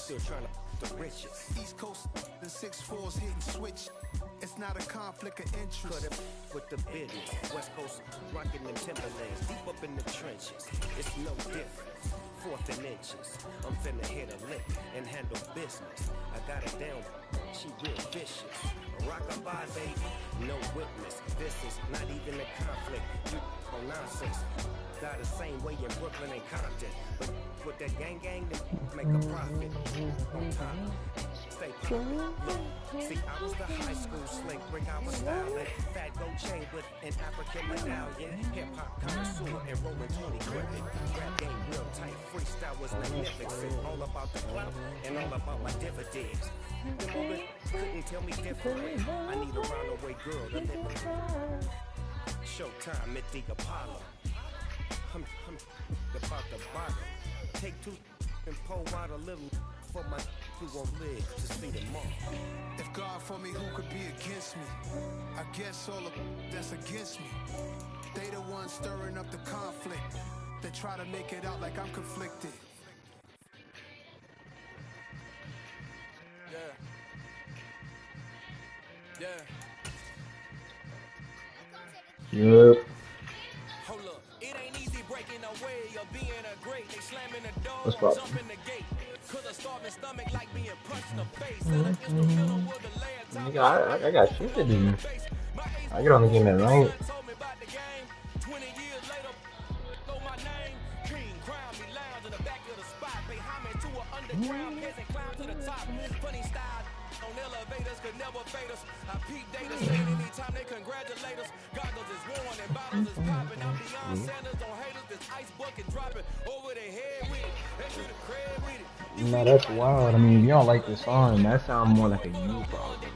still trying to the riches. East Coast, the 6'4s hitting switch. It's not a conflict of interest. Cut it with the business. West Coast rocking them Timberlands, deep up in the trenches. It's no different. 4th and inches. I'm finna hit a lick and handle business. I got it down. She real vicious. Rockabye, baby. No witness. This is not even a conflict. You on nonsense. Got the same way in Brooklyn and Compton. But with that gang, they make a profit. On top. Stay poppin'. Look, see, I was the high school sling, brick I was styling. Fat gold chain with an African medallion. Hip-hop connoisseur and rolling 20 gripping. Rap game real tight, freestyle was magnificent. All about the clout and all about my dividends. The bullet couldn't tell me different. I need a roundaway girl to live with. Showtime at the Apollo. I'm about the bottom. Take 2 and pour out a little for my who won't live to see them all. If God for me, who could be against me? I guess all of that's against me. They the ones stirring up the conflict. They try to make it out like I'm conflicted. Yep. Hold up, it ain't easy breaking away or being a great. They slamming the door, What's up? jumping the gate. Cause a starving stomach like being punched in the face. And an instrumental with the land top. I got shit to do. I get on the game at night. Told me about the game. 20 years later, know my name. King crown me lounge in the back of the spot. Pay homage to an underground peasant climb to the top. Funny style on elevators could never fade us. I peep data saying anytime they congratulate us. Goggles is worn and bottles is popping. I'm beyond Sanders on haters. This ice bucket dropping over their head with it. They shoot a crab with it. No, that's wild. I mean, if you don't like this song, that sounds more like a you problem.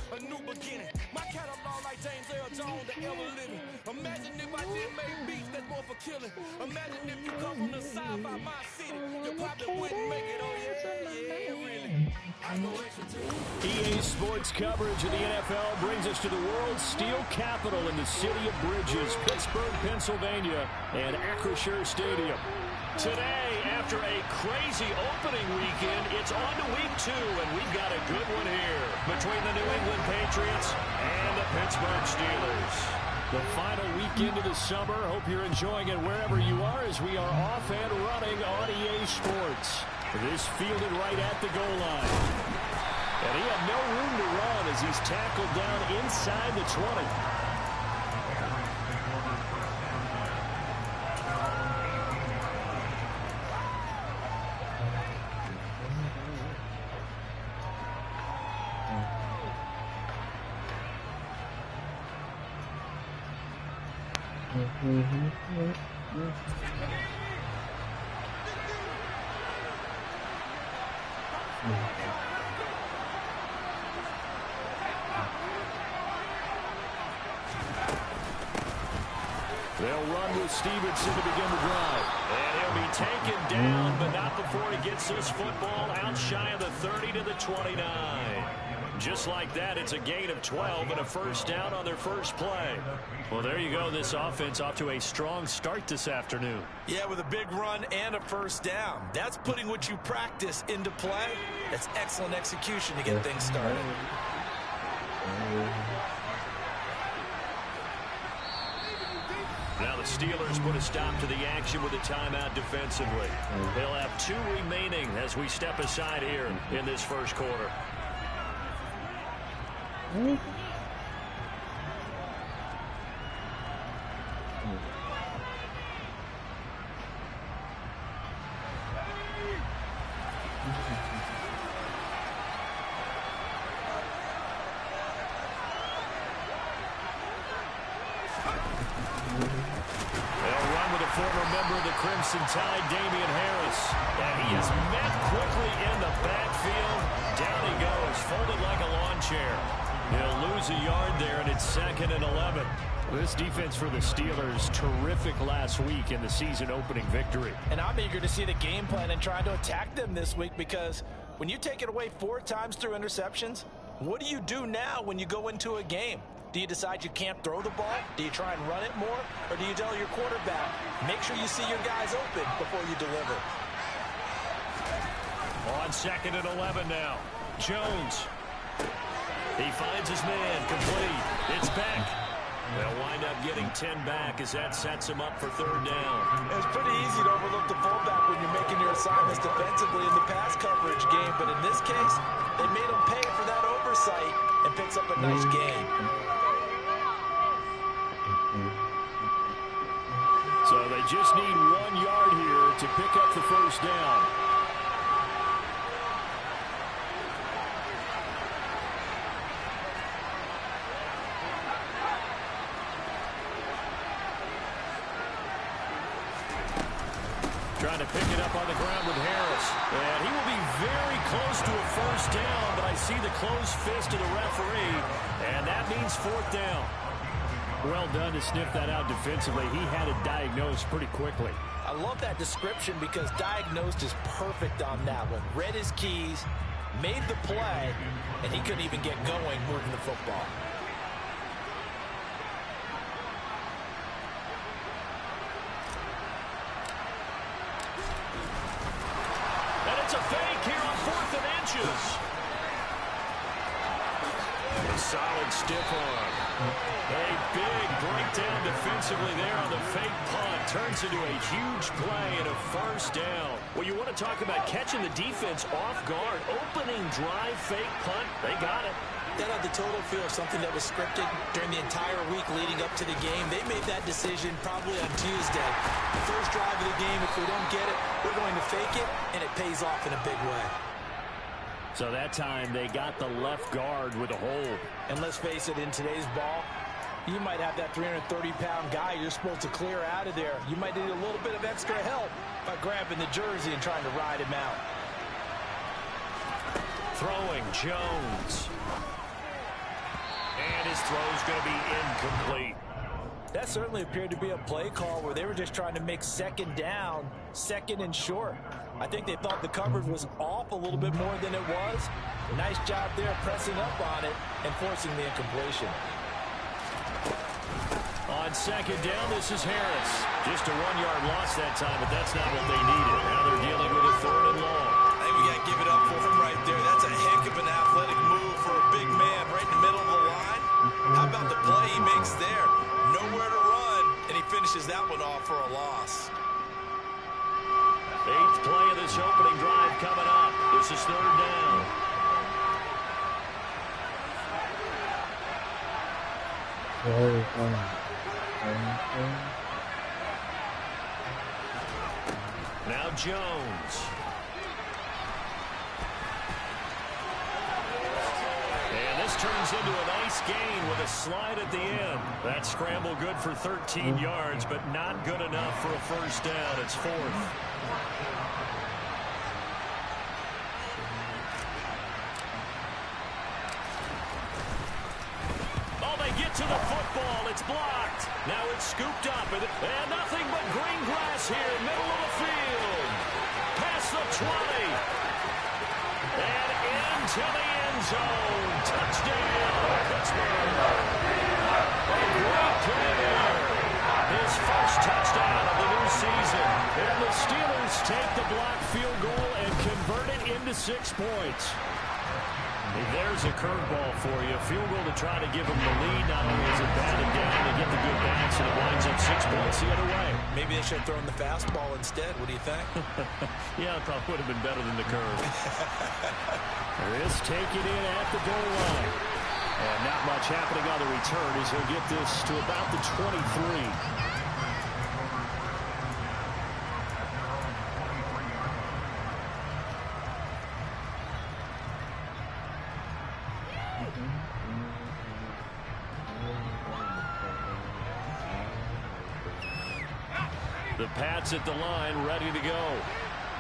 A new beginning. My catalog like James Earl Jones, the ever living. Imagine if I did make beats that's more for killing. Imagine if you come from the south by my city. You probably wouldn't make it. Oh yeah, really. EA Sports coverage of the NFL brings us to the world's steel capital in the city of Bridges, Pittsburgh, Pennsylvania, and Acrisure Stadium. Today, after a crazy opening weekend, it's on to week 2, and we've got a good one here between the New England Patriots and the Pittsburgh Steelers. The final weekend of the summer. Hope you're enjoying it wherever you are as we are off and running on EA Sports. This fielded right at the goal line. And he had no room to run as he's tackled down inside the 20. They'll run with Stevenson to begin the drive. And he'll be taken down, but not before he gets this football out shy of the 30 to the 29. Just like that, it's a gain of 12 and a first down on their first play. Well, there you go. This offense off to a strong start this afternoon. Yeah, with a big run and a first down. That's putting what you practice into play. That's excellent execution to get things started. Now the Steelers put a stop to the action with a timeout defensively. They'll have 2 remaining as we step aside here in this first quarter. Former member of the Crimson Tide, Damian Harris. And he is met quickly in the backfield. Down he goes, folded like a lawn chair. He'll lose a yard there, and it's 2nd and 11. This defense for the Steelers, terrific last week in the season-opening victory. And I'm eager to see the game plan and trying to attack them this week because When you take it away 4 times through interceptions, what do you do now when you go into a game? Do you decide you can't throw the ball? Do you try and run it more? Or do you tell your quarterback, make sure you see your guys open before you deliver? On 2nd and 11 now. Jones. He finds his man, complete. It's Beck. They'll wind up getting 10 back as that sets him up for 3rd down. It's pretty easy to overlook the fullback when you're making your assignments defensively in the pass coverage game, but in this case, they made him pay for that oversight and picks up a nice gain. So they just need 1 yard here to pick up the 1st down. Trying to pick it up on the ground with Harris. And he will be very close to a 1st down, but I see the closed fist of the referee, and that means 4th down. Well done to sniff that out defensively. He had it diagnosed pretty quickly. I love that description because diagnosed is perfect on that one. Read his keys, made the play, and he couldn't even get going moving the football. And it's a fake here on 4th and inches. A solid stiff arm. A big breakdown defensively there on the fake punt. Turns into a huge play and a 1st down. Well, you want to talk about catching the defense off guard. Opening drive fake punt. They got it. That had the total feel of something that was scripted during the entire week leading up to the game. They made that decision probably on Tuesday. The first drive of the game, if we don't get it, we're going to fake it, and it pays off in a big way. So that time they got the left guard with a hold. And let's face it, in today's ball, you might have that 330-pound guy you're supposed to clear out of there. You might need a little bit of extra help by grabbing the jersey and trying to ride him out. Throwing Jones. And his throw's going to be incomplete. That certainly appeared to be a play call where they were just trying to make 2nd down, 2nd and short. I think they thought the coverage was off a little bit more than it was. Nice job there pressing up on it and forcing the incompletion. On 2nd down, this is Harris. Just a 1-yard loss that time, but that's not what they needed. Now they're dealing with a 3rd and long. I think we got to give it up for him right there. That's a heck of an athletic move for a big man right in the middle of the line. How about the play he makes there? Nowhere to run, and he finishes that one off for a loss. 8th play of this opening drive coming up. This is 3rd down. Now Jones. And this turns into a nice gain with a slide at the end. That scramble good for 13 yards, but not good enough for a 1st down. It's 4th. To the football, it's blocked. Now it's scooped up, and nothing but green grass here, middle of the field. Past the 20. And into the end zone. Touchdown, Pittsburgh. A great play there. His 1st touchdown of the new season. And the Steelers take the blocked field goal and convert it into 6 points. There's a curveball for you. Field goal to try to give them the lead. Not only is it batted down, they get the good bounce, and it winds up 6 points the other way. Maybe they should have thrown the fastball instead. What do you think? Yeah, it probably would have been better than the curve. Chris taking it at the goal line. And not much happening on the return as he'll get this to about the 23. The Pats at the line, ready to go.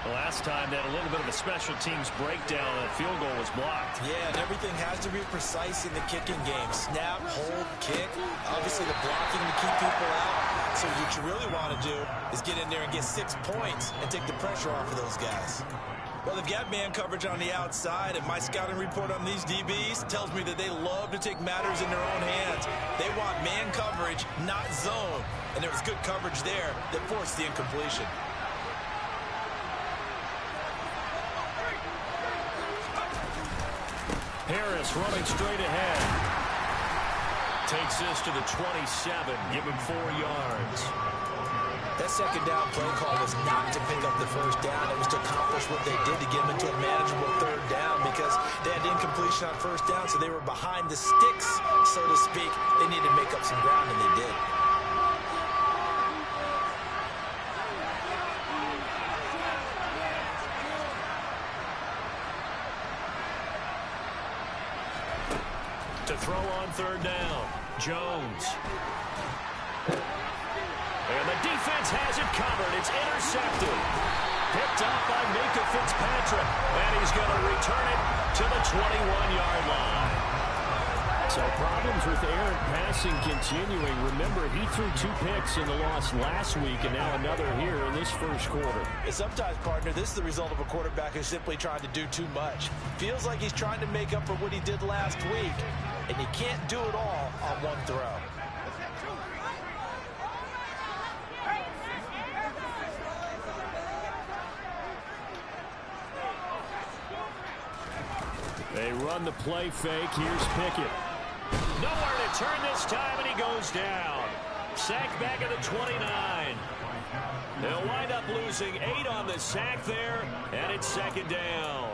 The last time they had a little bit of a special teams breakdown, a field goal was blocked. Yeah, and everything has to be precise in the kicking game. Snap, hold, kick. Obviously the blocking to keep people out. So what you really want to do is get in there and get 6 points and take the pressure off of those guys. Well, they've got man coverage on the outside, and my scouting report on these DBs tells me that they love to take matters in their own hands. They want man coverage, not zone. And there was good coverage there that forced the incompletion. Harris running straight ahead. Takes this to the 27, give him 4 yards. That second down play call was not to pick up the first down. It was to accomplish what they did to get them into a manageable third down because they had incompletion on first down, so they were behind the sticks, so to speak. They needed to make up some ground, and they did. To throw on third down, Jones. And the defense has it covered. It's intercepted. Picked up by Minkah Fitzpatrick. And he's going to return it to the 21-yard line. So problems with errant passing continuing. Remember, he threw 2 picks in the loss last week and now another here in this first quarter. And sometimes, partner, this is the result of a quarterback who's simply trying to do too much. Feels like he's trying to make up for what he did last week. And you can't do it all on one throw. They run the play fake. Here's Pickett. Nowhere to turn this time, and he goes down. Sacked back at the 29. They'll wind up losing 8 on the sack there, and it's second down.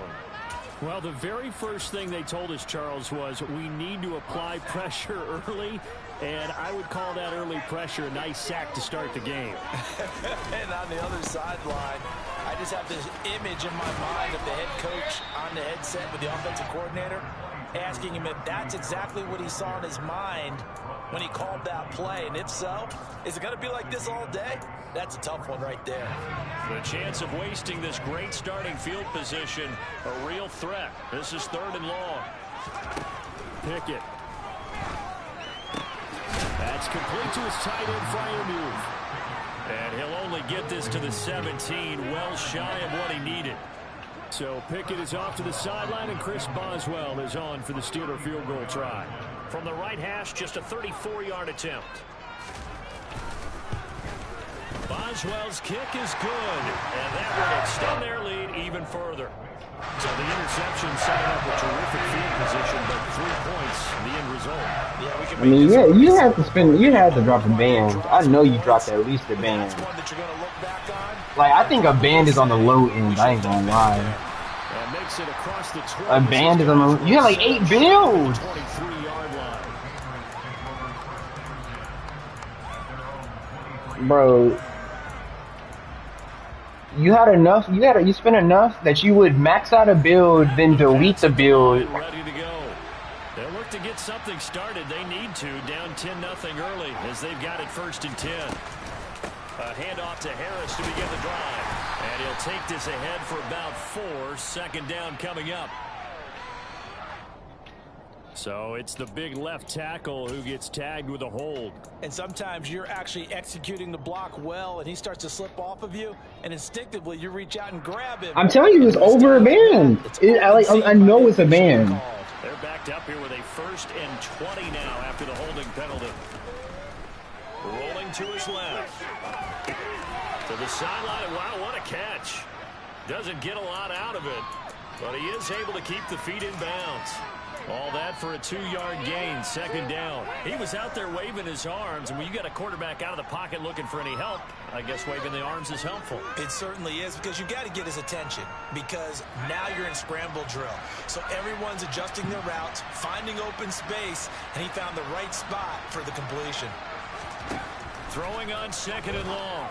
Well, the very first thing they told us, Charles, was we need to apply pressure early, and I would call that early pressure a nice sack to start the game. And on the other sideline, I just have this image in my mind of the head coach on the headset with the offensive coordinator asking him if that's exactly what he saw in his mind when he called that play. And if so, is it going to be like this all day? That's a tough one right there. The chance of wasting this great starting field position, a real threat. This is 3rd and long. Pickett. That's complete to his tight end, Freiermuth. And he'll only get this to the 17, well shy of what he needed. So Pickett is off to the sideline, and Chris Boswell is on for the Steeler field goal try. From the right hash, just a 34-yard attempt. Boswell's kick is good, and that will extend their lead even further. So the interception setting up a terrific field position, but 3 points, the end result. Yeah, we can I mean, yeah, you have to spend, you had to drop a band. I know you dropped at least a band. That's one that you're going to look back on. Like, I think a band is on the low end. I ain't gonna lie. Makes it across the 20. A band is on the. You had like 8 builds. 23-yard line. Bro, you had enough. You spent enough that you would max out a build, then delete the build. Ready to go. They'll look to get something started. They need to. Down 10-0 early as they've got it 1st and 10. A handoff to Harris to begin the drive. And he'll take this ahead for about 4. 2nd down coming up. So it's the big left tackle who gets tagged with a hold. And sometimes you're actually executing the block well, and he starts to slip off of you, and instinctively you reach out and grab him. I'm telling you, it's over a band. I know it's a band. They're backed up here with a 1st and 20 now after the holding penalty. Rolling to his left. To the sideline. Wow, what a catch. Doesn't get a lot out of it, but he is able to keep the feet in bounds. All that for a 2-yard gain, 2nd down. He was out there waving his arms, and when you got a quarterback out of the pocket looking for any help, I guess waving the arms is helpful. It certainly is, because you got to get his attention, because now you're in scramble drill. So everyone's adjusting their routes, finding open space, and he found the right spot for the completion. Throwing on 2nd and long.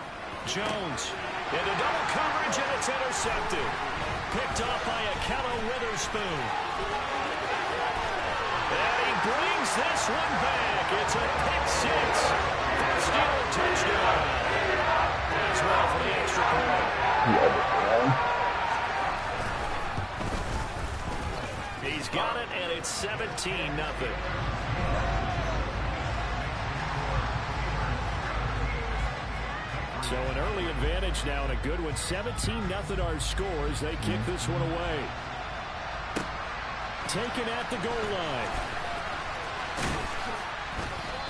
Jones into double coverage, and it's intercepted. Picked off by Ahkello Witherspoon. And he brings this one back. It's a pick 6. Steeler touchdown. As well for the extra point. He's got it, and it's 17-0. So an early advantage now, and a good one. 17-0 our scores. They kick this one away. Taken at the goal line.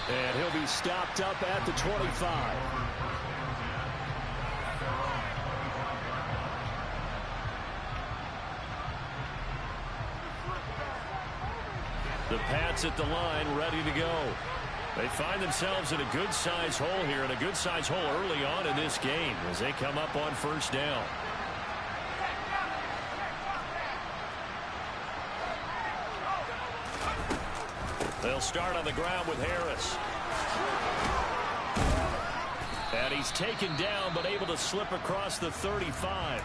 And he'll be stopped up at the 25. The Pats at the line, ready to go. They find themselves in a good-sized hole here, and a good-sized hole early on in this game as they come up on first down. They'll start on the ground with Harris. And he's taken down, but able to slip across the 35.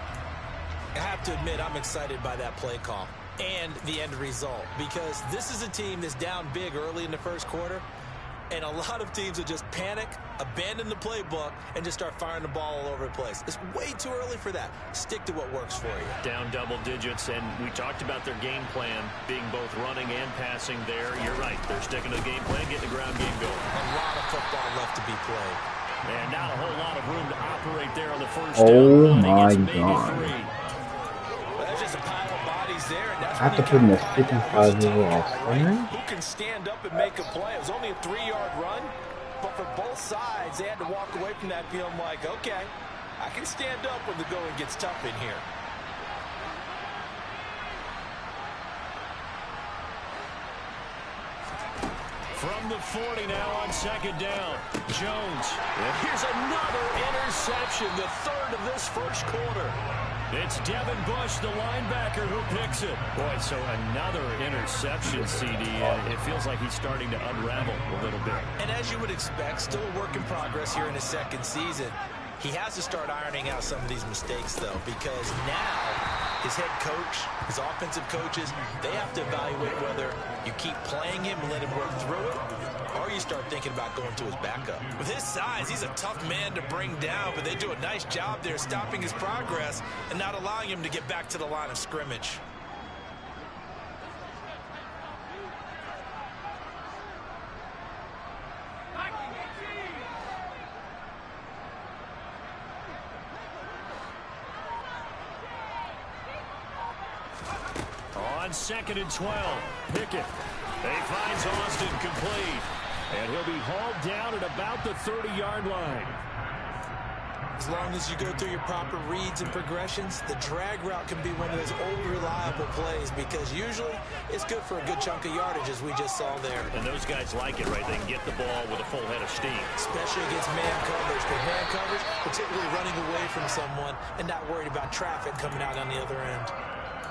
I have to admit, I'm excited by that play call and the end result, because this is a team that's down big early in the first quarter, and a lot of teams will just panic, abandon the playbook, and just start firing the ball all over the place. It's way too early for that. Stick to what works for you. Down double digits, and we talked about their game plan being both running and passing there. You're right. They're sticking to the game plan, getting the ground game going. A lot of football left to be played. And not a whole lot of room to operate there on the first down. Oh my God. Well, there's just a pile of bodies there. And that's I have to put in a 55 overall. Who can stand up and make a play? It was only a 3-yard run, but for both sides, they had to walk away from that feeling like, okay, I can stand up when the going gets tough in here. From the 40 now on second down. Jones. And here's another interception, the third of this first quarter. It's Devin Bush, the linebacker, who picks it. Boy, so another interception, CD. It feels like he's starting to unravel a little bit. And as you would expect, still a work in progress here in his second season. He has to start ironing out some of these mistakes, though, because now his head coach, his offensive coaches, they have to evaluate whether you keep playing him and let him work through it, or you start thinking about going to his backup. With his size, he's a tough man to bring down, but they do a nice job there stopping his progress and not allowing him to get back to the line of scrimmage. On 2nd and 12, Pickett. He finds Austin complete. And he'll be hauled down at about the 30-yard line. As long as you go through your proper reads and progressions, the drag route can be one of those old reliable plays, because usually it's good for a good chunk of yardage, as we just saw there. And those guys like it, right? They can get the ball with a full head of steam. Especially against man coverage. With man coverage, particularly running away from someone and not worried about traffic coming out on the other end.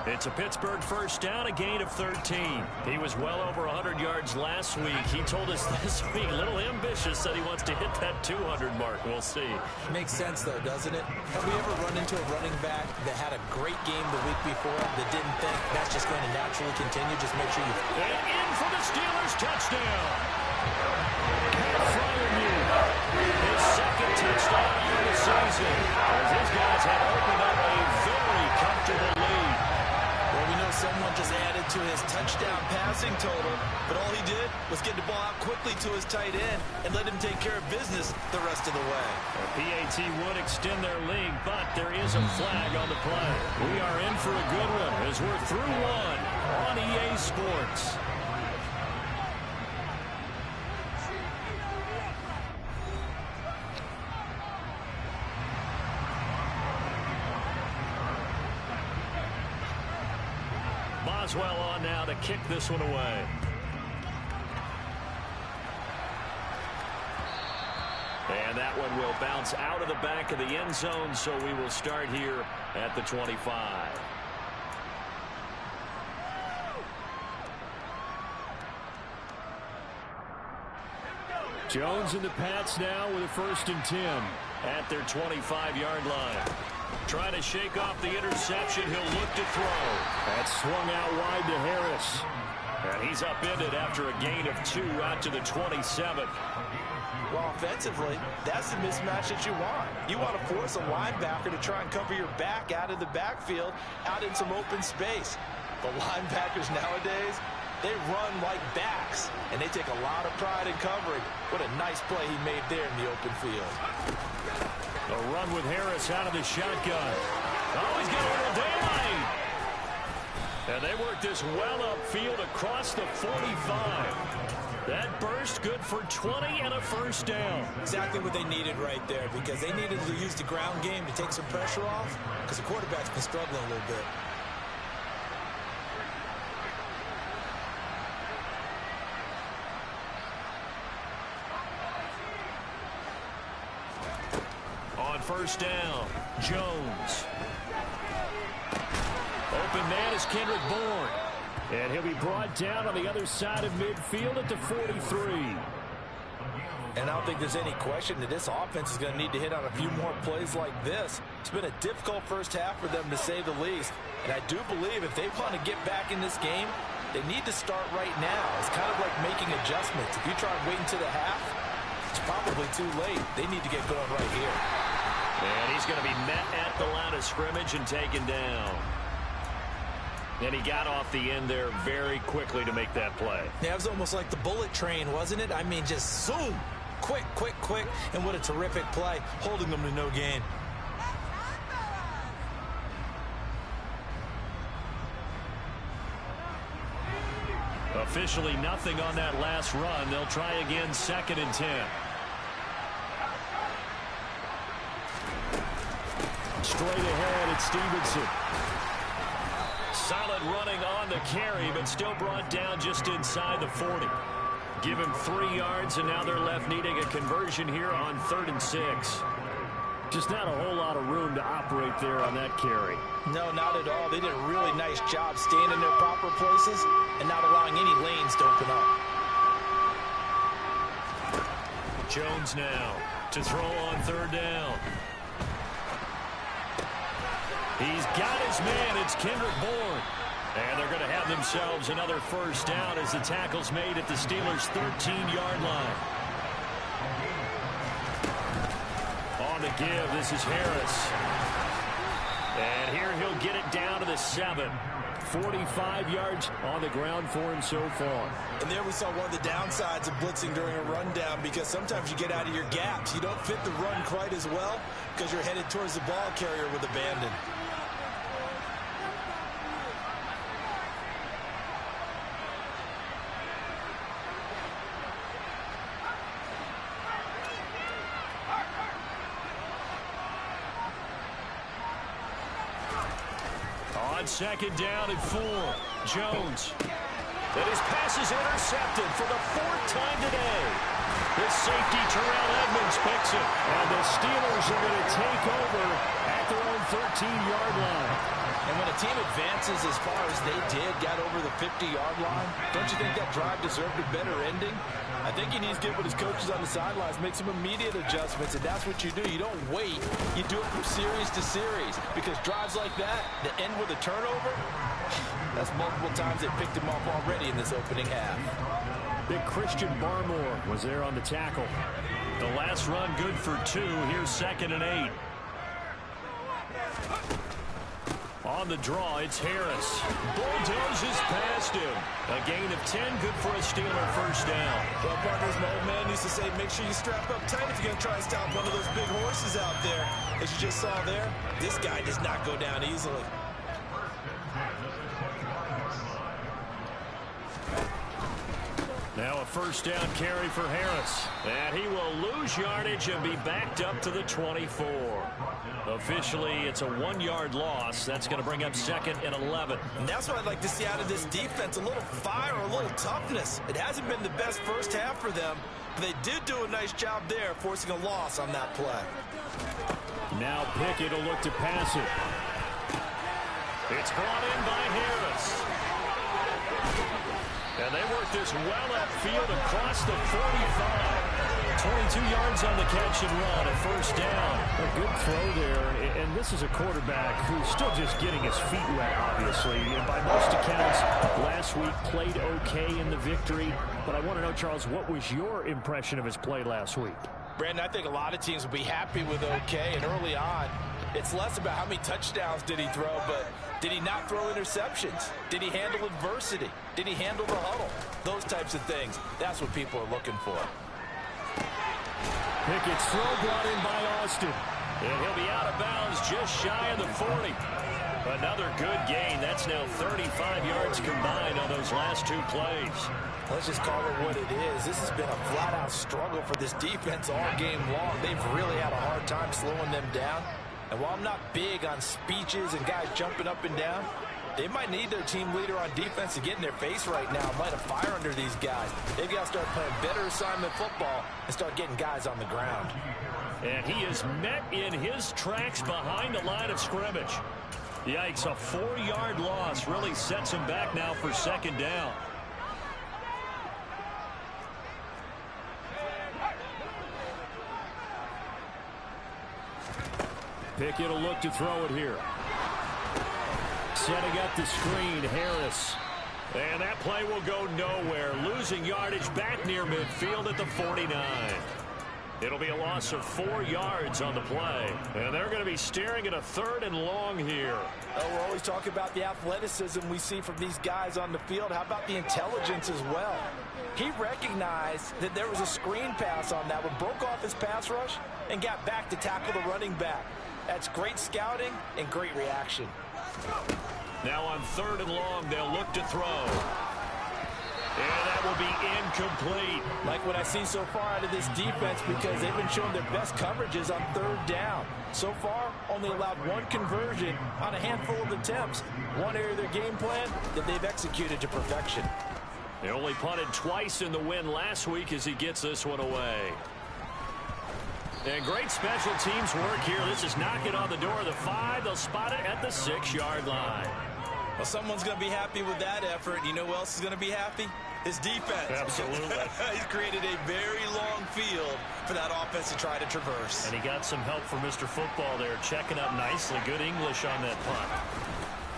It's a Pittsburgh first down, a gain of 13. He was well over 100 yards last week. He told us this week, a little ambitious, said he wants to hit that 200 mark. We'll see. Makes sense, though, doesn't it? Have we ever run into a running back that had a great game the week before that didn't think that's just going to naturally continue? Just make sure you... And in for the Steelers, touchdown. Freiermuth, his second touchdown of the season, as his guys have opened up a very comfortable lead. We know someone just added to his touchdown passing total, but all he did was get the ball out quickly to his tight end and let him take care of business the rest of the way. PAT would extend their lead, but there is a flag on the play. We are in for a good one as we're through one on EA Sports. Boswell on now to kick this one away. And that one will bounce out of the back of the end zone, so we will start here at the 25. Jones and the Pats now with a 1st and 10 at their 25-yard line. Trying to shake off the interception. He'll look to throw. That swung out wide to Harris. And he's upended after a gain of 2 out to the 27. Well, offensively, that's the mismatch that you want. You want to force a linebacker to try and cover your back out of the backfield, out in some open space. The linebackers nowadays, they run like backs, and they take a lot of pride in covering. What a nice play he made there in the open field. A run with Harris out of the shotgun. Oh, he's got a little daylight. And they work this well upfield across the 45. That burst good for 20 and a first down. Exactly what they needed right there, because they needed to use the ground game to take some pressure off, because the quarterback's been struggling a little bit. On first down, Jones. Open man is Kendrick Bourne. And he'll be brought down on the other side of midfield at the 43. And I don't think there's any question that this offense is going to need to hit on a few more plays like this. It's been a difficult first half for them, to say the least. And I do believe if they want to get back in this game, they need to start right now. It's kind of like making adjustments. If you try and wait until the half, it's probably too late. They need to get going right here. And he's going to be met at the line of scrimmage and taken down. And he got off the end there very quickly to make that play. Yeah, it was almost like the bullet train, wasn't it? I mean, just zoom. Quick, quick, quick. And what a terrific play, holding them to no gain. Officially nothing on that last run. They'll try again, 2nd and 10. Straight ahead, it's Stevenson. Solid running on the carry, but still brought down just inside the 40. Give him 3 yards, and now they're left needing a conversion here on 3rd and 6. Just not a whole lot of room to operate there on that carry. No, not at all. They did a really nice job staying in their proper places and not allowing any lanes to open up. Jones now to throw on 3rd down. He's got his man. It's Kendrick Bourne. And they're going to have themselves another first down as the tackle's made at the Steelers' 13-yard line. On the give, this is Harris. And here he'll get it down to the 7. 45 yards on the ground for him so far. And there we saw one of the downsides of blitzing during a rundown, because sometimes you get out of your gaps. You don't fit the run quite as well because you're headed towards the ball carrier with abandon. On 2nd down and 4, Jones. And his pass is intercepted for the 4th time today. The safety, Terrell Edmonds, picks it. And the Steelers are going to take over at their own 13-yard line. And when a team advances as far as they did, got over the 50-yard line, don't you think that drive deserved a better ending? I think he needs to get with his coaches on the sidelines, make some immediate adjustments, and that's what you do. You don't wait. You do it from series to series, because drives like that end with a turnover, that's multiple times they picked him off already in this opening half. Big Christian Barmore was there on the tackle. The last run good for 2. Here's 2nd and 8. On the draw, it's Harris. Bulldozes past him. A gain of 10, good for a Steeler first down. Well, partners, my old man used to say, make sure you strap up tight if you're going to try and stop one of those big horses out there. As you just saw there, this guy does not go down easily. Now a first down carry for Harris. And he will lose yardage and be backed up to the 24. Officially, it's a 1-yard loss. That's going to bring up 2nd and 11. And that's what I'd like to see out of this defense, a little fire, a little toughness. It hasn't been the best first half for them, but they did do a nice job there, forcing a loss on that play. Now Pickett will look to pass it. It's brought in by Harris. And they work this well upfield across the 45. 22 yards on the catch and run, a first down. A good throw there, and this is a quarterback who's still just getting his feet wet, obviously. And by most accounts, last week played okay in the victory. But I want to know, Charles, what was your impression of his play last week? Brandon, I think a lot of teams will be happy with okay, and early on, it's less about how many touchdowns did he throw, but did he not throw interceptions? Did he handle adversity? Did he handle the huddle? Those types of things. That's what people are looking for. Pickett's throw brought in by Austin. And he'll be out of bounds just shy of the 40. Another good gain. That's now 35 yards combined on those last two plays. Let's just call it what it is. This has been a flat-out struggle for this defense all game long. They've really had a hard time slowing them down. And while I'm not big on speeches and guys jumping up and down, they might need their team leader on defense to get in their face right now, light a fire under these guys. They've got to start playing better assignment football and start getting guys on the ground. And he is met in his tracks behind the line of scrimmage. Yikes, a 4-yard loss really sets him back now for second down. Pickett will look to throw it here. Setting up the screen, Harris. And that play will go nowhere. Losing yardage back near midfield at the 49. It'll be a loss of 4 yards on the play. And they're going to be staring at a 3rd and long here. Oh, we're always talking about the athleticism we see from these guys on the field. How about the intelligence as well? He recognized that there was a screen pass on that one, broke off his pass rush, and got back to tackle the running back. That's great scouting and great reaction. Now on 3rd and long, they'll look to throw. And that will be incomplete. Like what I see so far out of this defense, because they've been showing their best coverages on 3rd down. So far, only allowed 1 conversion on a handful of attempts. One area of their game plan that they've executed to perfection. They only punted twice in the win last week as he gets this one away. And great special teams work here. This is knocking on the door of the 5. They'll spot it at the 6-yard line. Well, someone's going to be happy with that effort. You know who else is going to be happy? His defense. Absolutely. He's created a very long field for that offense to try to traverse. And he got some help from Mr. Football there, checking up nicely. Good English on that punt.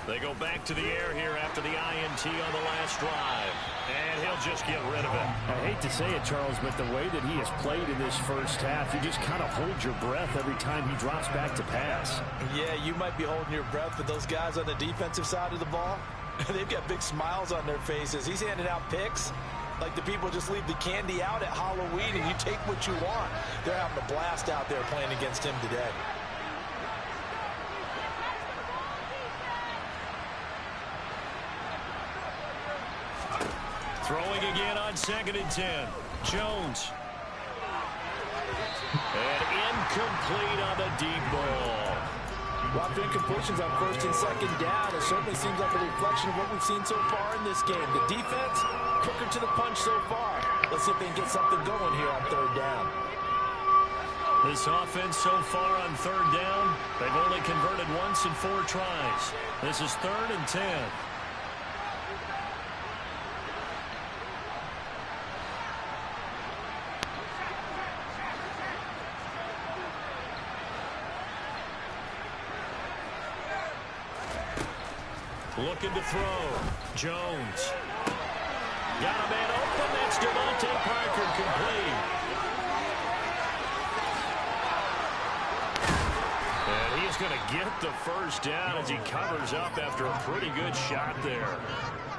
They go back to the air here after the INT on the last drive. And he'll just get rid of it. I hate to say it, Charles, but the way that he has played in this first half, you just kind of hold your breath every time he drops back to pass. Yeah, you might be holding your breath, but those guys on the defensive side of the ball, they've got big smiles on their faces. He's handing out picks like the people just leave the candy out at Halloween and you take what you want. They're having a blast out there playing against him today. Throwing again on 2nd and 10. Jones. And incomplete on the deep ball. Lots of incompletions on 1st and 2nd down. It certainly seems like a reflection of what we've seen so far in this game. The defense, quicker to the punch so far. Let's see if they can get something going here on 3rd down. This offense so far on 3rd down, they've only converted once in 4 tries. This is 3rd and 10. Looking to throw. Jones. Got a man open. That's Devontae Parker, complete. And he's going to get the first down as he covers up after a pretty good shot there.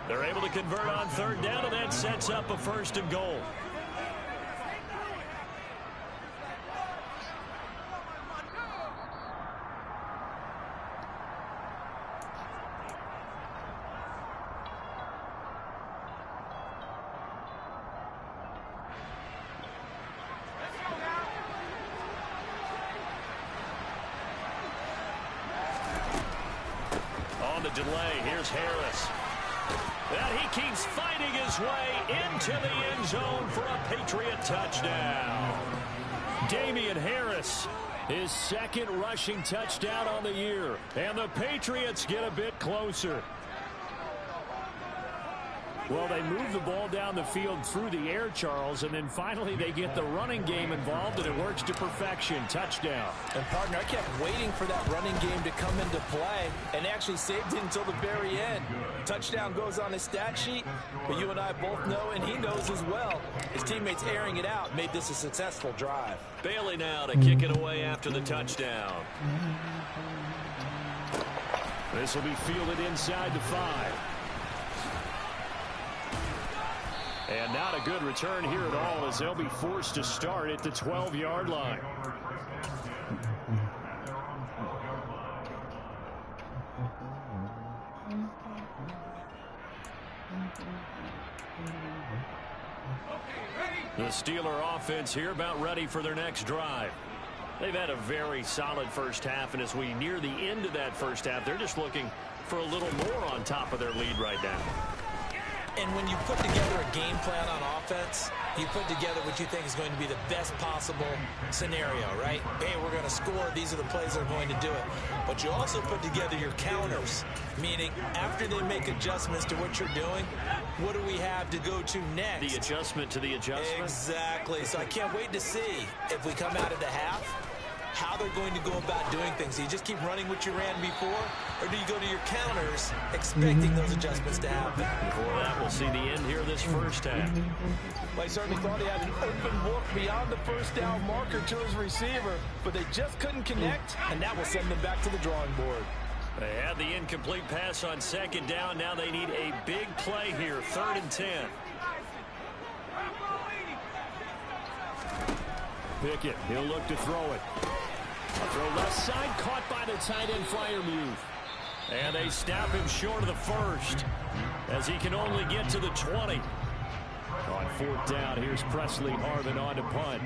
They're able to convert on 3rd down, and that sets up a 1st and goal. Delay. Here's Harris. And he keeps fighting his way into the end zone for a Patriot touchdown. Damian Harris, his 2nd rushing touchdown on the year. And the Patriots get a bit closer. Well, they move the ball down the field through the air, Charles, and then finally they get the running game involved, and it works to perfection. Touchdown. And, partner, I kept waiting for that running game to come into play and actually saved it until the very end. Touchdown goes on his stat sheet, but you and I both know, and he knows as well, his teammates airing it out made this a successful drive. Bailey now to kick it away after the touchdown. This will be fielded inside the 5. And not a good return here at all as they'll be forced to start at the 12-yard line. The Steeler offense here about ready for their next drive. They've had a very solid first half, and as we near the end of that first half, they're just looking for a little more on top of their lead right now. And when you put together a game plan on offense, you put together what you think is going to be the best possible scenario, right? Hey, we're going to score. These are the plays that are going to do it. But you also put together your counters, meaning after they make adjustments to what you're doing, what do we have to go to next? The adjustment to the adjustment? Exactly. So I can't wait to see if we come out of the half, how they're going to go about doing things. Do you just keep running what you ran before, or do you go to your counters expecting those adjustments to happen? Before that, we'll see the end here of this first half. Well, he certainly thought he had an open look beyond the first down marker to his receiver, but they just couldn't connect, and that will send them back to the drawing board. They had the incomplete pass on second down. Now they need a big play here, 3rd and 10. Pickett, he'll look to throw it. A throw left side, caught by the tight end Freiermuth. And they snap him short of the first, as he can only get to the 20. On 4th down, here's Presley Harvin on to punt.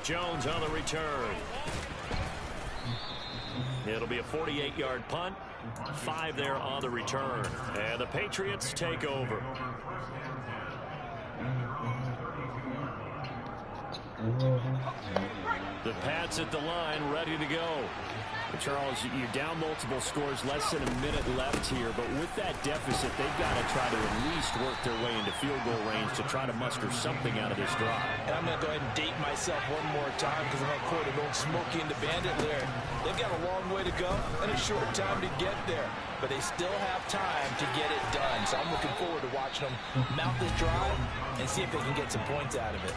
Jones on the return. It'll be a 48-yard punt. 5 there on the return. And the Patriots take over. The Pats at the line, ready to go. Charles, you're down multiple scores, less than a minute left here, but with that deficit, they've got to try to at least work their way into field goal range to try to muster something out of this drive. And I'm going to go ahead and date myself one more time because I'm going to quote an old Smokey and the Bandit lyric. They've got a long way to go and a short time to get there, but they still have time to get it done. So I'm looking forward to watching them mount this drive and see if they can get some points out of it.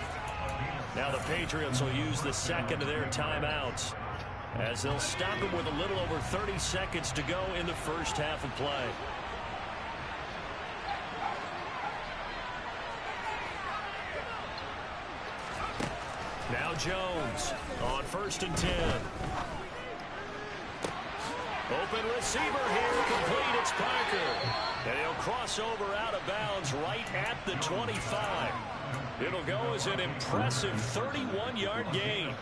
Now the Patriots will use the second of their timeouts, as they'll stop him with a little over 30 seconds to go in the first half of play. Now Jones on 1st and 10. Open receiver here, complete, it's Parker. And he'll cross over out of bounds right at the 25. It'll go as an impressive 31-yard gain.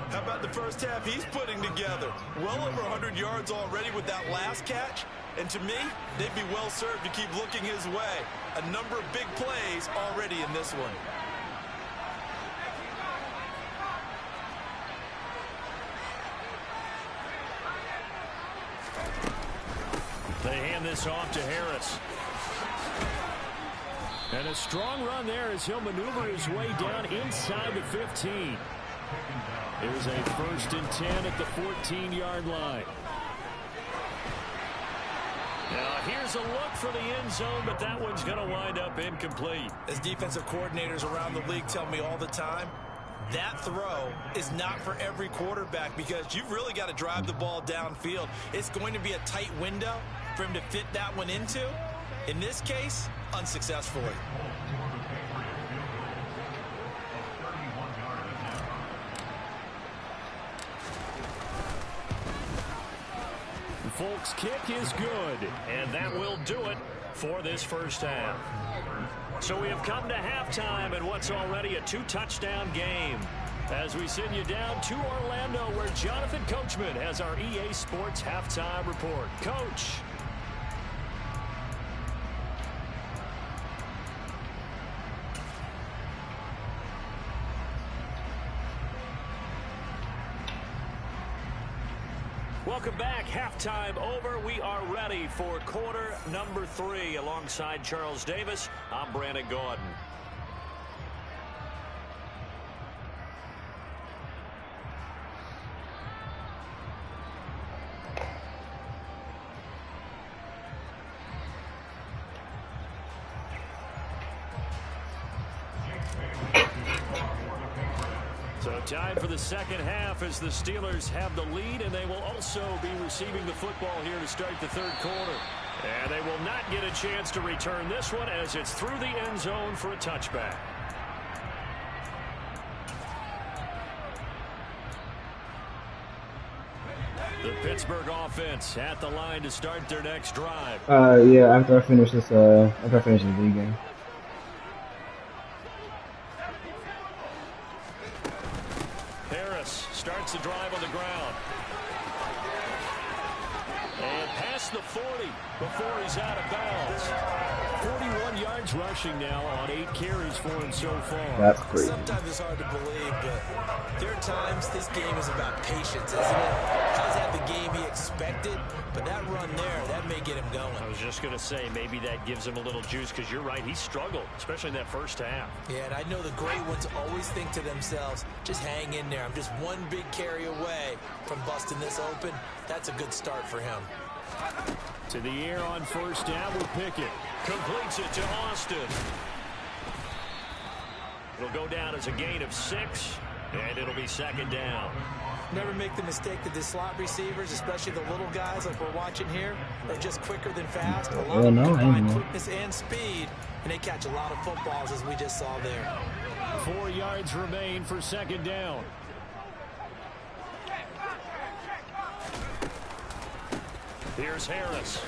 How about the first half he's putting together? Well over 100 yards already with that last catch. And to me, they'd be well served to keep looking his way. A number of big plays already in this one. They hand this off to Harris. And a strong run there as he'll maneuver his way down inside the 15. There's a 1st and 10 at the 14-yard line. Now here's a look for the end zone, but that one's going to wind up incomplete. As defensive coordinators around the league tell me all the time, that throw is not for every quarterback because you've really got to drive the ball downfield. It's going to be a tight window for him to fit that one into. In this case, unsuccessfully. Folks' kick is good, and that will do it for this first half. So we have come to halftime in what's already a 2-touchdown game, as we send you down to Orlando, where Jonathan Coachman has our EA Sports halftime report. Coach. Welcome back. Halftime over. We are ready for quarter number 3. Alongside Charles Davis, I'm Brandon Gaudin. So time for the second half as the Steelers have the lead, and they will also be receiving the football here to start the third quarter. And they will not get a chance to return this one as it's through the end zone for a touchback. The Pittsburgh offense at the line to start their next drive. Yeah, after I finish this league game. Harris starts the drive on the ground. And past the 40 before he's out of bounds. 41 yards rushing now on 8 carries for him so far. That's crazy. Sometimes it's hard to believe, but there are times this game is about patience, isn't it? How's that the game he expected? But that run there, that may get him going. I was just going to say, maybe that gives him a little juice, because you're right, he struggled, especially in that first half. Yeah, and I know the great ones always think to themselves, just hang in there. I'm just one big carry away from busting this open. That's a good start for him. To the air on first down with Pickett. Completes it to Austin. It'll go down as a gain of 6, and it'll be second down. Never make the mistake that the slot receivers, especially the little guys like we're watching here, are just quicker than fast. A lot of them combine quickness and speed, and they catch a lot of footballs, as we just saw there. 4 yards remain for second down. Here's Harris.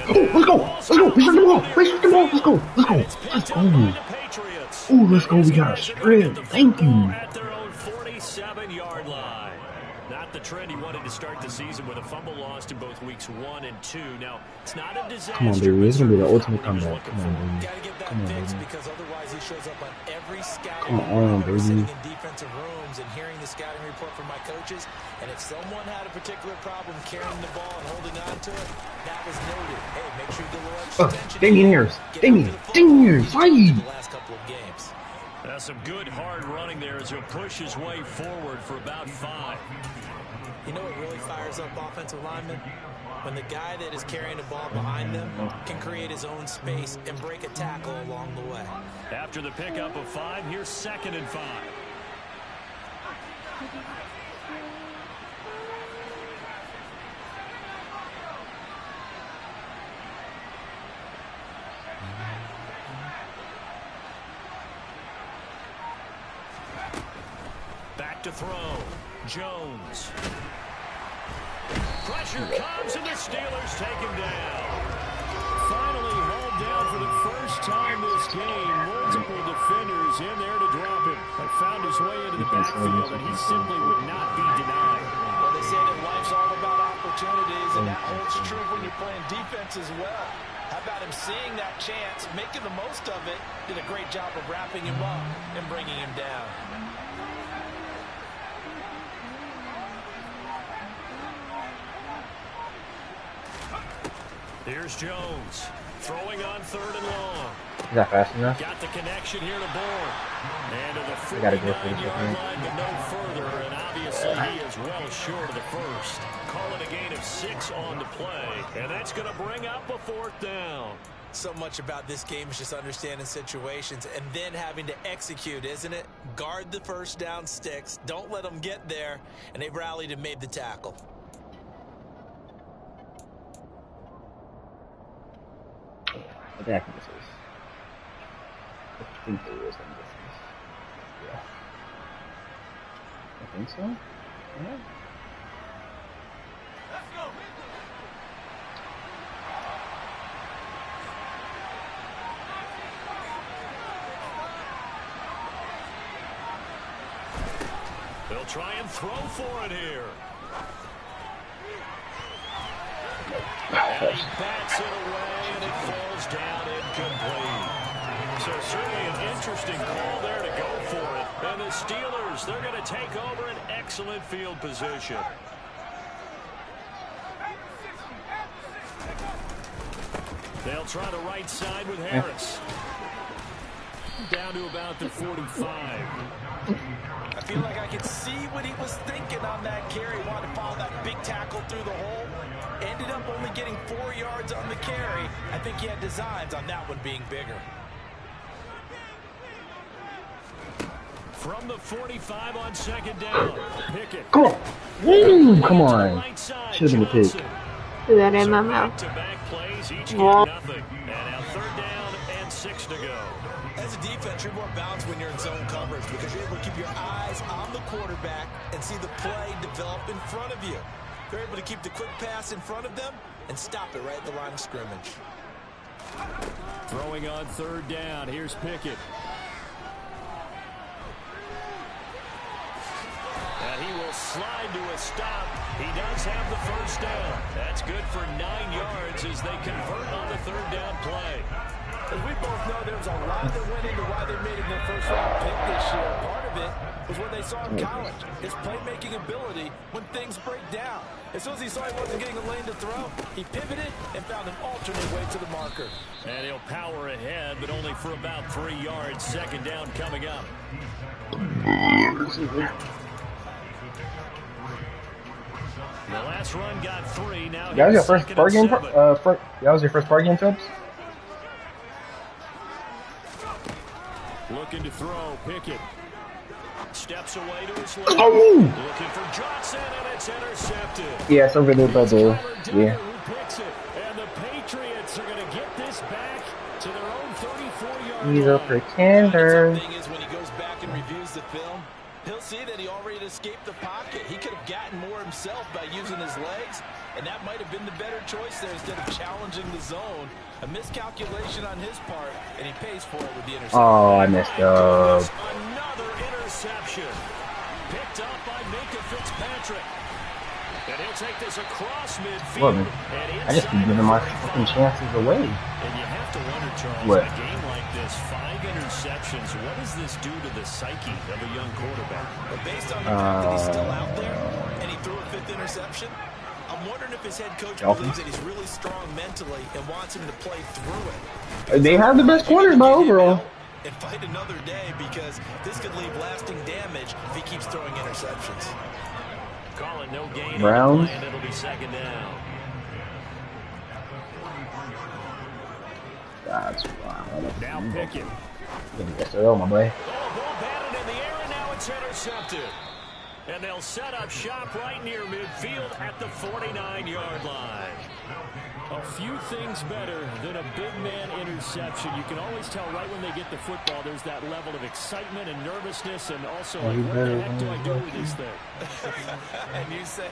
Let's go! Let's go! We shoot the ball! We shoot the ball! Let's go! Let's go! Let's go! Oh, let's go! We got a strip! Thank you! At their own 47-yard line. Not the trend he wanted to start the season with a fumble lost in both weeks 1 and 2. Now, it's not a disaster. Come on, baby. It's gonna be the ultimate comeback. Come on, baby. Gotta get that Come on, fixed, baby. because otherwise he shows up on every scouting Come on, report, baby. sitting in defensive rooms and hearing the scouting report from my coaches. And if someone had a particular problem carrying the ball and holding on to it, that was noted. Hey, make sure you get a little extra attention. Damian Harris. Damian Harris. Fight! The last couple of games. That's some good hard running there as he'll push his way forward for about 5. You know what really fires up offensive linemen? When the guy that is carrying the ball behind them can create his own space and break a tackle along the way. After the pickup of 5, here's 2nd and 5. Back to throw. Jones. Pressure comes, and the Steelers take him down. Finally hauled down for the first time this game. Multiple defenders in there to drop him. But found his way into the backfield, and he simply would not be denied. Well, they say that life's all about opportunities, and that holds true when you're playing defense as well. How about him seeing that chance, making the most of it, did a great job of wrapping him up and bringing him down. Here's Jones, throwing on 3rd and long. Is that fast enough? Got the connection here to Bourne. And to the I gotta go for this 49-yard one. line, but no further. And obviously he is well short of the first. Call it a gain of 6 on the play. And that's going to bring up a 4th down. So much about this game is just understanding situations and then having to execute, isn't it? Guard the first down sticks. Don't let them get there. And they rallied and made the tackle. I think I can get this. I think there is some difference. Yeah. I think so. Yeah. They'll try and throw for it here. And he bats it away, and it falls down incomplete. So certainly an interesting call there to go for it. And the Steelers, they're going to take over an excellent field position. They'll try the right side with Harris. Down to about the 45. I feel like I could see what he was thinking on that carry. Wanted to follow that big tackle through the hole. Ended up only getting 4 yards on the carry. I think he had designs on that one being bigger. From the 45 on 2nd down. Pickett. Come on. Woo, come on. Should have been a pick. Do that in my mouth. Back-to-back plays, each get nothing. And now 3rd down and 6 to go. As a defense, you're more balanced when you're in zone coverage because you're able to keep your eyes on the quarterback and see the play develop in front of you. They're able to keep the quick pass in front of them and stop it right at the line of scrimmage. Throwing on third down. Here's Pickett. And he will slide to a stop. He does have the first down. That's good for 9 yards as they convert on the third down play. As we both know, there was a lot that went into why they made it their first round pick this year. Part of it was what they saw in college, his playmaking ability when things break down. As soon as he saw he wasn't getting a lane to throw, he pivoted and found an alternate way to the marker. And he'll power ahead, but only for about 3 yards. Second down coming up. The last run got 3. Now that was your first bar game. That was your first bar game, Tubbs. Looking to throw, Pickett. Steps away to his left. Oh! Looking for Johnson, and it's intercepted. Yeah, it's over there by the... Yeah. Who picks it, and the Patriots are going to get this back to their own 34-yard line. He's a pretender. The thing is, when he goes back and reviews the film, he'll see that he already escaped the pocket. He could have gotten more himself by using his legs, and that might have been the better choice there instead of challenging the zone. A miscalculation on his part, and he pays for it with the interception. Oh, I messed up. Another interception. Picked up by Minkah Fitzpatrick. And he'll take this across midfield. Look, I just keep giving my fucking chances away. And you have to wonder, Charles, what? in a game like this, 5 interceptions, what does this do to the psyche of a young quarterback? But based on the fact that he's still out there, and he threw a 5th interception, I'm wondering if his head coach believes that he's really strong mentally and wants him to play through it. They have the best corners by overall. And fight another day, because this could leave lasting damage if he keeps throwing interceptions. Call it no gain Brown. on the play, and it'll be second down. That's wild. Now Pickett. Yes, sir, my boy. Oh, ball batted in the air, and now it's intercepted. And they'll set up shop right near midfield at the 49-yard line. A few things better than a big man interception. You can always tell right when they get the football, there's that level of excitement and nervousness, and also, like, what the heck do I do with this thing? And you say,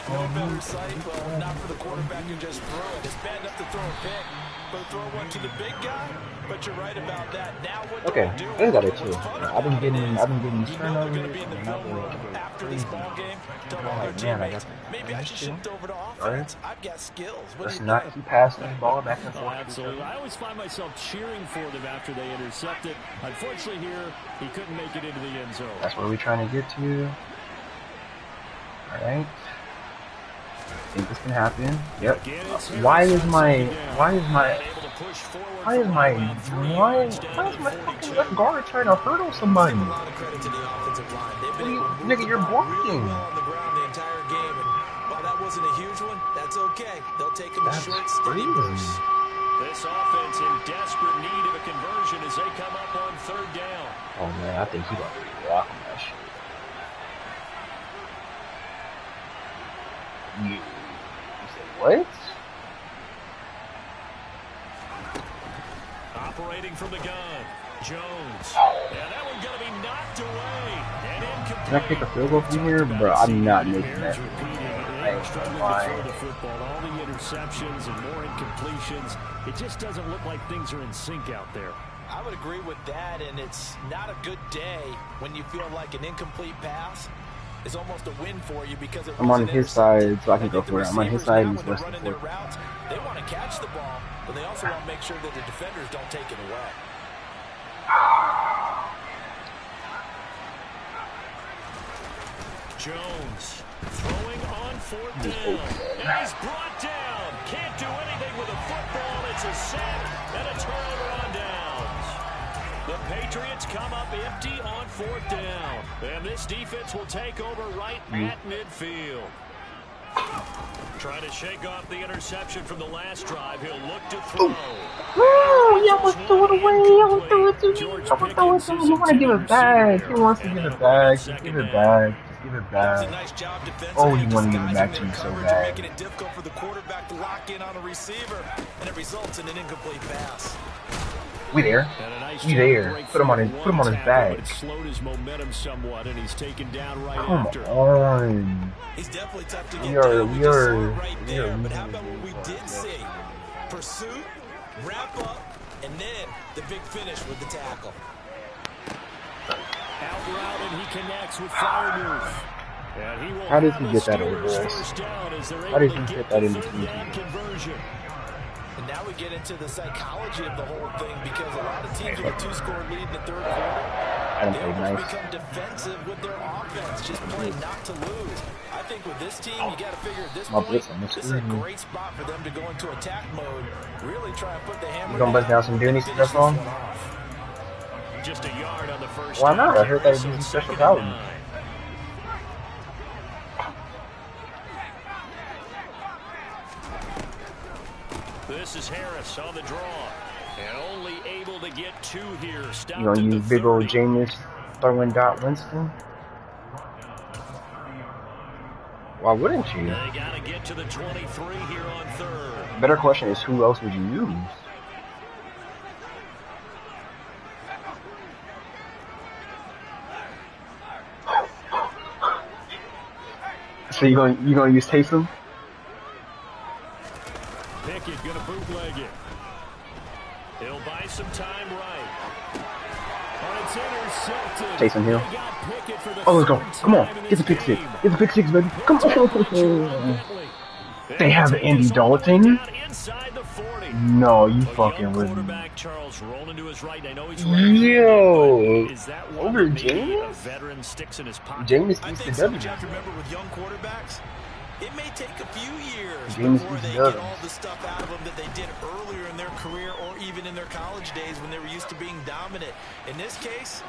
no better sight? Well, not for the quarterback who just threw it. It's bad enough to throw a pick, but throw one to the big guy? But you're right about that. Now what do I do? I got it too. I've been getting these turnovers. Going to be in the film after this ball game. Tell all their teammates, maybe I should shift over to offense. I've got skills. Let's not keep passing the ball back and forth. Oh, absolutely. I always find myself cheering for them after they intercept it. Unfortunately here, he couldn't make it into the end zone. That's where we're trying to get to. Alright. I think this can happen. Yep. Why is my fucking left guard trying to hurdle somebody? Nigga, you're blocking. That wasn't a huge one. That's okay. They'll take him a short, steady burst. This offense in desperate need of a conversion as they come up on third down. Oh man, I think he's about to rock on that shit. You say what? Operating from the gun, Jones. Yeah, that one's going to be knocked away. And incomplete. Can I kick a field goal from here? Bro, I'm not making that. Struggling to throw the football, all the interceptions and more incompletions. It just doesn't look like things are in sync out there. I would agree with that, and it's not a good day when you feel like an incomplete pass is almost a win for you because it I'm on his side, so I can go for it. I'm on his side, and he's running their routes. They want to catch the ball, but they also want to make sure that the defenders don't take it away. Jones throwing on fourth down, and he's brought down. Can't do anything with a football. It's a sack and a turnover on downs. The Patriots come up empty on fourth down, and this defense will take over right at midfield. Trying to shake off the interception from the last drive. He'll look to throw. Oh, y'all was throw it away. Y'all was throw it to me. Y'all was throw it to me. He want to give it back. He wants to give it back. Just give it back. Just give it back. Oh, he want to give it back to me so bad. Making it difficult for the quarterback to lock in on a receiver, and it results in an incomplete pass. We there. We there. Put him on his back. It slowed his momentum somewhat, and he's taken down right Come after. on. He's definitely tough to get We down. We just saw it are right there. But how about what we did see? Pursuit, wrap up, and then the big finish with the tackle. Out route, and he connects with Freiermuth. And he will How does have he a get that over Steelers us? first down as they're How does able he to get get that the into third the down conversion. And now we get into the psychology of the whole thing because a lot of teams with a 2-score lead in the third quarter, Adam they played almost nice. become defensive with their offense, just playing not to lose. I think with this team, you got to figure at this My point, blitz on this this is a screen. great spot for them to go into attack mode, really try and put the hammer You gonna bust down some Dooney finish stuff this on? one off. Just a yard on the first Why not? I down heard carry, that so was it's a special 2nd and talent. 9. This is Harris on the draw. And only able to get 2 here. Stopped You gonna at the use big old 30. Jameis throwing Dot Winston? Why wouldn't you? They got to get to the 23 here on 3rd. Better question is, who else would you use? So you gonna use Taysom? Pickett going to bootleg it. He'll buy some time right. But it's intercepted. Taysom Hill. They got Pickett for the Oh, let's go. third Come on. time in Get the this pick six. game. Get the pick six, baby. Come on. They have Andy Dalton? Inside the 40. No, you A fucking young wouldn't. quarterback Charles rolling to his right. I know he's Yo. Is that one Over that maybe Jameis? a veteran sticks in his pocket? Jameis I beats the think so, W. but you have to remember with young quarterbacks, it may take a few years James before beats they the get W. all the stuff out of them that they did earlier in their career or even in their college days when they were used to being dominant. In this case,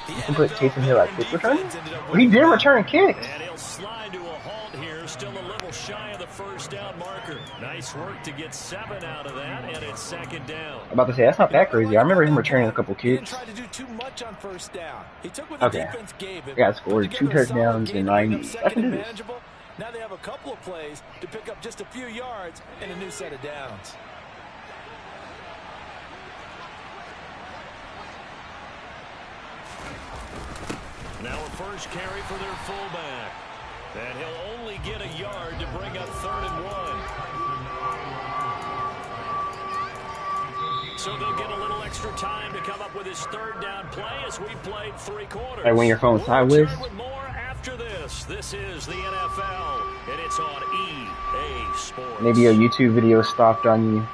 the You can put NFL Taysom Hill at veteran kick return? defense ended up Well, he winning did the return kicks. And he'll slide to a halt here, still a little shy of the first down marker. Nice work to get 7 out of that, and it's 2nd down. I'm about to say, that's not that crazy. I remember him returning a couple He didn't kicks. try to do too much on first down. He took what the Okay. defense gave him. They got scored put 2 together a solid touchdowns game in to bring 90. up I second can do and this. manageable. Now they have a couple of plays to pick up just a few yards and a new set of downs. Now a first carry for their fullback. And he'll only get a yard to bring up 3rd and 1. So they'll get a little extra time to come up with his 3rd down play as we played 3 quarters. Hey, when your phone's We'll sideways. return with more after this. This is the NFL, and it's on EA Sports. Maybe a YouTube video stopped on you.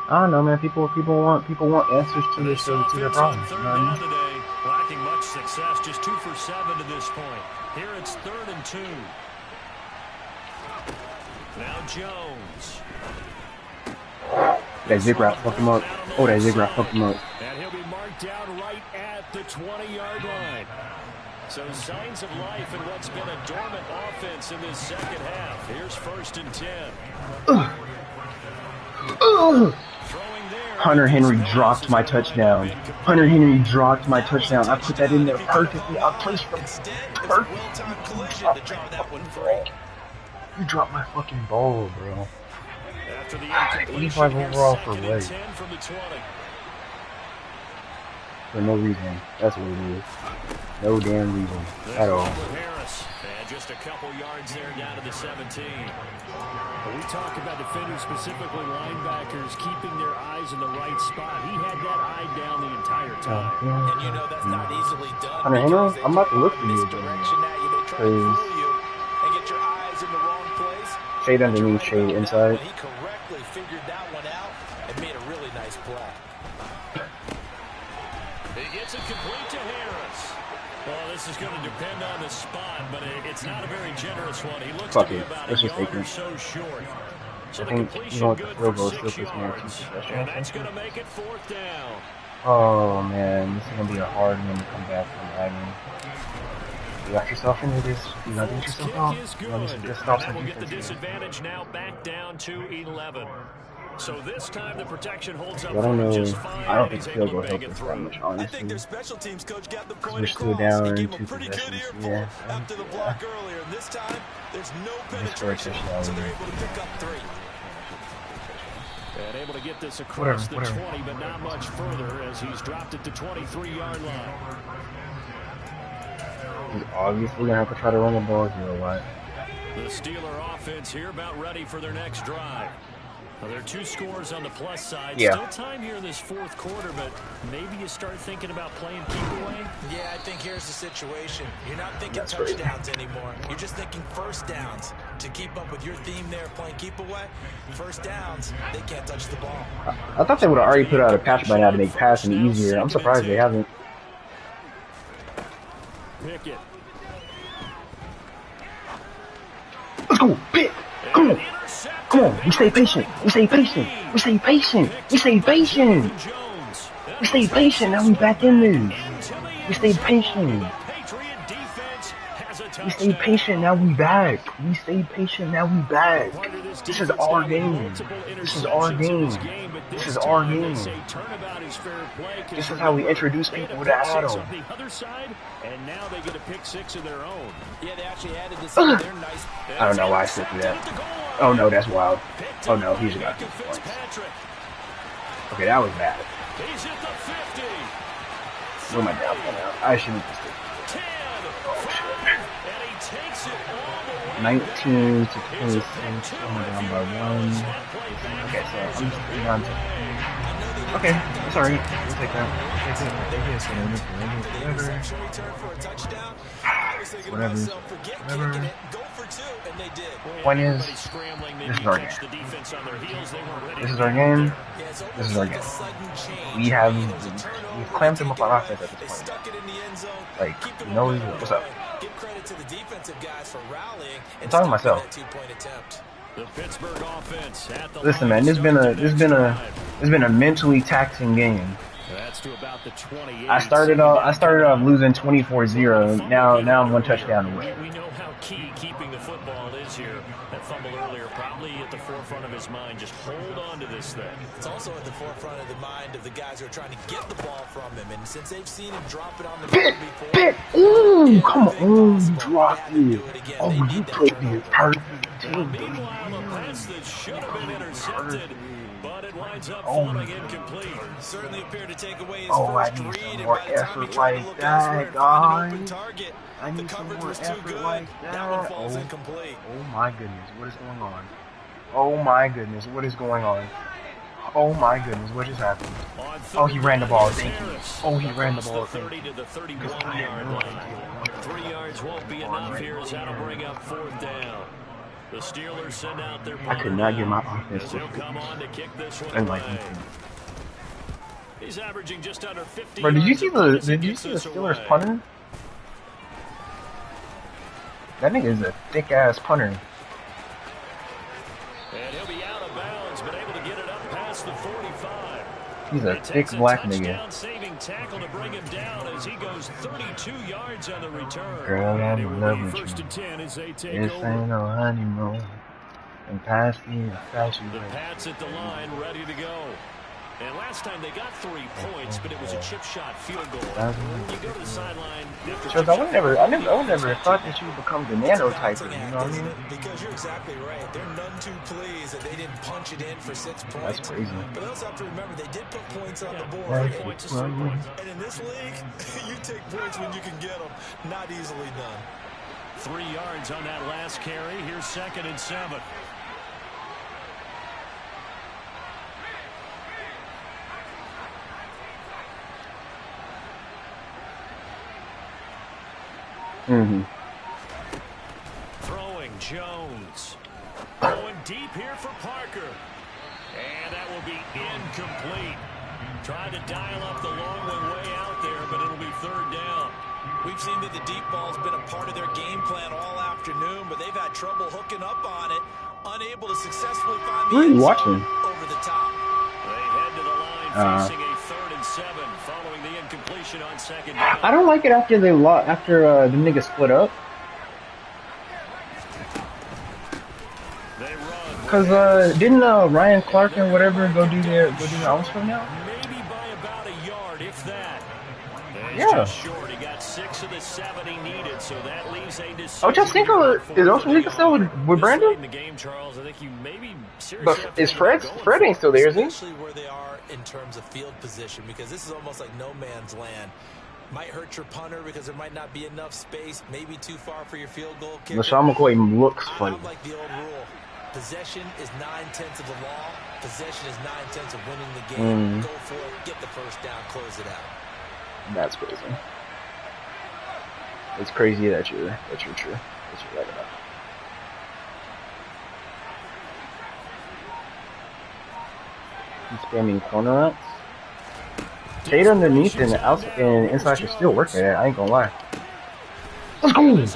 I don't know, man. People want answers to this to their problems. You know what I mean? Today, lacking much success, just 2 for 7 to this point. Here it's 3rd and 2. Now Jones. That zig route fucked him up. Oh, that zig route fucked him up. And he'll be marked down right at the 20-yard line. So signs of life in what's been a dormant offense in this second half. Here's 1st and 10. Hunter Henry dropped my touchdown. Hunter Henry dropped my touchdown. I put that in there perfectly. I placed them perfectly. You dropped my fucking ball, bro. After the 85 overall for what? from the 20. For no reason. That's what it is. No damn reason at all. Harris, and just a couple yards there down to the 17. When we talk about defenders, specifically linebackers, keeping their eyes in the right spot. He had that eye down the entire time. And you know that's not easily done. Hunter Henry, I'm about to look for you again. Misdirection at you. They try to fool you and get your eyes in the wrong place. Shade underneath, shade inside. He correctly figured that one out and made a really nice play. He gets it complete to Harris. Well, this is going to depend on the spot, but it's not a very generous one. He looks Fuck to be it. about Let's a just yard take or it. so short. So I the think completion you want the good field for goal 6 still puts me on yards. 2 possessions. And that's going to make it 4th down. Oh man, this is gonna be a hard one to come back from. I mean, you got yourself into this. You gotta get yourself out. Kick is You know, good. this stops That on will get the defense. disadvantage now back down to 11. So this time the protection holds up. I don't know. I don't think field goal helped us that much, honestly. I think their special teams coach got the point we're still across. down He gave 2 him a pretty good possessions. earful after the block earlier. And this time, there's no penetration, so they're able to pick up 3. And able to get this across the 20, but not much further as he's dropped it to 23-yard line. He's obviously going to have to try to run the ball here a lot. The Steeler offense here about ready for their next drive. Well, there are 2 scores on the plus side. Yeah. Still time here in this 4th quarter, but maybe you start thinking about playing keep away. Yeah, I think here's the situation. You're not thinking touchdowns anymore. You're just thinking first downs. To keep up with your theme there, playing keep away, first downs, they can't touch the ball. I thought they would have already put out a patch by now to make passing easier. I'm surprised they haven't. Pickett. Let's go, Pitt. Come on. Come on. We stay patient. We stay patient. We stay patient. We stay patient. We stay patient. Now we back in this. We stay patient. We stay patient. Now we back. We stay patient. Now we back. This is our game. This is our game. This is our game. This is how we introduce people to Adam. And now they get a pick 6 of their own. Yeah, they actually added this in their nice. I don't know why I said that. Oh no, that's wild. Oh no, he's got 2 points. Okay, that was bad. He's at the 50. Where am I down for now? I shouldn't have just 10. Oh shit. And he takes it all the way. 19 to 26. I'm down by 1. Okay, so I'm just down to. Okay, that's alright. We'll take that. Whatever. Whatever. Point is, this is our game. This is our game. This is our game. We've clamped him up on offense at this point. Like, you know what's up. I'm talking to myself. Listen, man, this has been a mentally taxing game. That's to about the 28. I started off losing 24-0. Now I'm 1 touchdown away. We know how key keeping the football is here. That fumble earlier probably at the forefront of his mind. Just hold on to this thing. It's also at the forefront of the mind of the guys who are trying to get the ball from him. And since they've seen him drop it on the ground before. Pitt! Ooh, come on, you dropped it. Oh, you played me perfect. Meanwhile, a pass that should have been intercepted, but it winds up falling incomplete. Certainly appeared to take away his I first need read, some and more by the time effort he tried to like look that, elsewhere and find an open guys. target, I the need some coverage more was too effort good. like that. That one falls incomplete. Oh my goodness, what is going on? Oh my goodness, what is going on? Oh my goodness, what just happened? Oh, he ran the ball, thank you. Oh, he ran the ball, thank you. 30 to the 31-yard line. 3 yards won't be enough here as that'll bring up 4th down. The Steelers send out their I could not get my offense to come on to kick this one and like, he's averaging just under 50. bro, did you see the Steelers punter? That nigga is a thick ass punter. And he'll be out of bounds, but able to get it up past the 45. He's a thick black nigga. Saving tackle to bring him down as he goes 32 yards on the return. Girl, I'm in love with First you. and 10 as they take This over. ain't no honeymoon. And pass me a fashion. The Pats at the line, ready to go. And last time they got 3 points, but it was a chip shot field goal. You go to the sideline. Because I would never have thought that you would become the nanotyper, you know what I mean? Because you're exactly right. They're none too pleased that they didn't punch it in for 6 points. That's crazy. But they also have to remember they did put points on the board. And in this league, you take points when you can get them. Not easily done. 3 yards on that last carry. Here's 2nd and 7. Throwing Jones. Going deep here for Parker. And that will be incomplete. Trying to dial up the long one way out there, but it'll be 3rd down. We've seen that the deep ball's been a part of their game plan all afternoon, but they've had trouble hooking up on it. Unable to successfully find the end zone over the top. They head to the line facing a 3rd and 7 following the incompletion on 2nd down. I don't like it after the niggas split up. Cause didn't Ryan Clark and whatever go do their All-Star now? Maybe by about a yard, if that. Yeah. Just short. He got 6 of the 7 he needed, so that leaves a decision. Ochocinco is Ochocinco still with Brandon? The game, Charles. I think you maybe but is Fred ain't still there, is he? Especially where they are in terms of field position, because this is almost like no man's land. Might hurt your punter because there might not be enough space, maybe too far for your field goal kicker. LaShawn McCoy looks funny. I'm like the old rule. Possession is 9/10 of the law. Possession is 9/10 of winning the game. Go for it, get the first down, close it out. That's crazy. It's crazy that you're true. That you're right about. He's spamming corner routes. Shade underneath and outside and inside should still work at it. I ain't gonna lie. Let's go.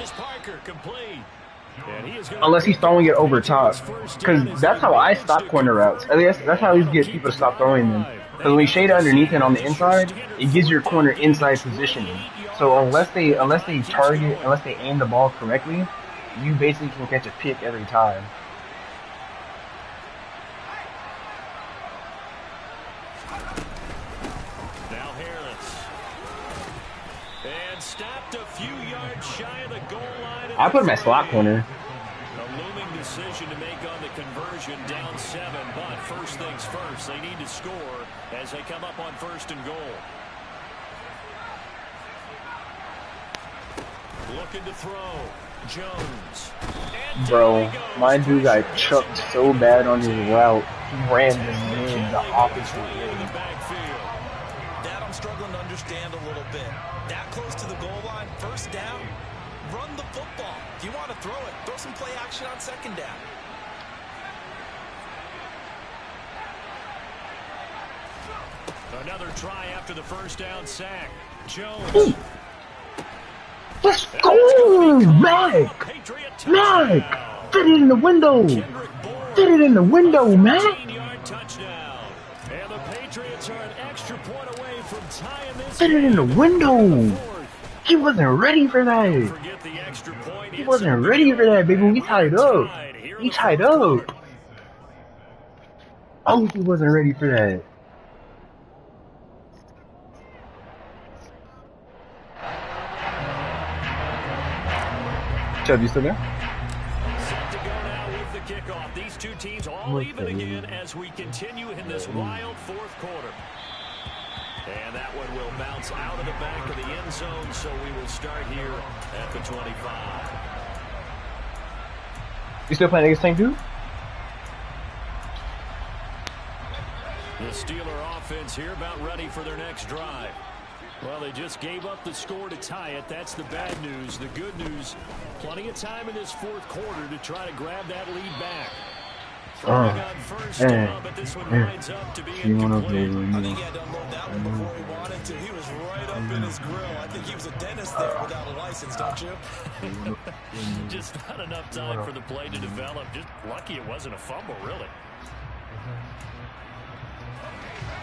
Unless he's throwing it over top, because that's how I stop corner routes. I guess that's how you get people to stop throwing them. Because when you shade underneath and on the inside, it gives your corner inside positioning. So unless they aim the ball correctly, you basically can catch a pick every time. Now Harris. And stopped a few yards shy of the goal line. I put him at slot corner. A looming decision to make on the conversion, down 7, but first things first, they need to score as they come up on 1st and goal. Looking to throw. Jones. Bro, my dude got chucked so bad on his route, he ran the opposite way. That I'm struggling to understand a little bit. That close to the goal line, first down, run the football. If you want to throw it, throw some play action on 2nd down. Another try after the first down sack. Jones. Ooh. Let's go, Mac! Mac! Fit it in the window! Fit it in the window, Mac! Fit it in the window! He wasn't ready for that! He wasn't ready for that, baby. We tied up. We tied up. Oh, he wasn't ready for that. Chubb, you still there? Set to go now with the kickoff. These two teams all even again as we continue in this wild 4th quarter. And that one will bounce out of the back of the end zone, so we will start here at the 25. You still playing against the same dude? The Steeler offense here about ready for their next drive. Well, they just gave up the score to tie it. That's the bad news. The good news, plenty of time in this 4th quarter to try to grab that lead back. Throwing on first down, but this one winds up to be incomplete. I think he had to unload that one before he wanted to. He was right up in his grill. I think he was a dentist there without a license, don't you? Just not enough time for the play to develop. Just lucky it wasn't a fumble, really.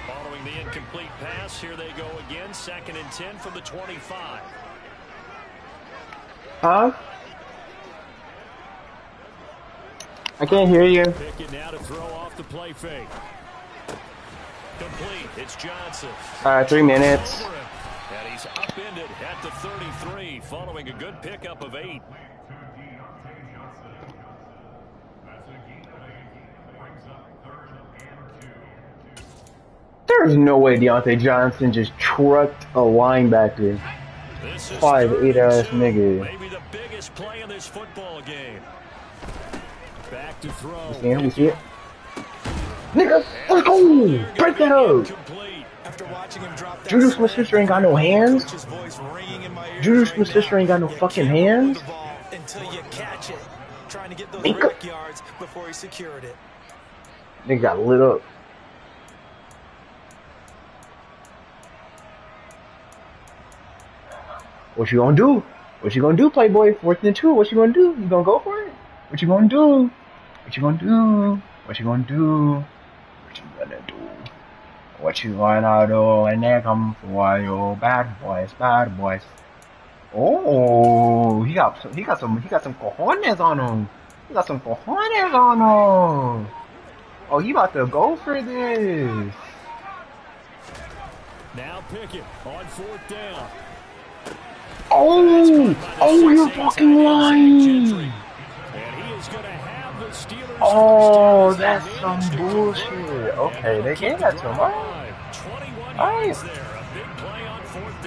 Following the incomplete pass, here they go again. 2nd and 10 from the 25. Huh? I can't hear you. Pick it now to throw off the play fake. Complete. It's Johnson. 3 minutes. And he's upended at the 33 following a good pickup of 8. There's no way Deontay Johnson just trucked a linebacker. 5'8" ass nigga. Maybe the biggest play in this football game. Back to throw. We see it. Nigga, let's go! Break that up! Juju Smith-Schuster ain't got no hands. Juju Smith-Schuster ain't got no fucking hands. Until you catch it. Trying to get those break yards before he secured it. Nigga got lit up. What you gonna do? What you gonna do, Playboy? 4th and 2. What you gonna do? You gonna go for it? What you gonna do? What you gonna do? What you gonna do? What you gonna do? What you gonna do? And they come for you, bad boys, bad boys. Oh, he got some cojones on him. He got some cojones on him. Oh, he about to go for this. Now Pickett on 4th down. Oh, you're fucking lying. Oh, that's some bullshit. Okay, they gave that to him. Alright.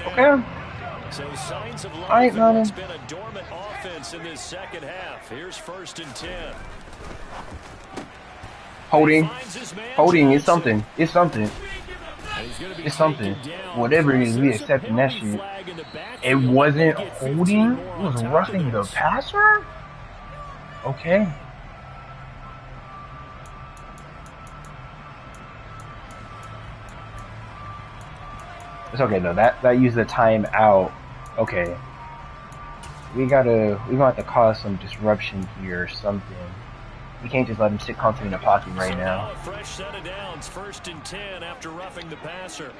Okay. So signs of life. Alright, man. It's been a dormant offense in this second half. Here's 1st and 10. Holding is something. It's something. It's something. Whatever it is, we accepting that shit. It wasn't holding. It was roughing the passer. Okay. It's okay though. That used the timeout. Okay. We're gonna have to cause some disruption here or something. We can't just let him sit comfortably in the pocket right now. A fresh set of downs, 1st and 10 after roughing the passer.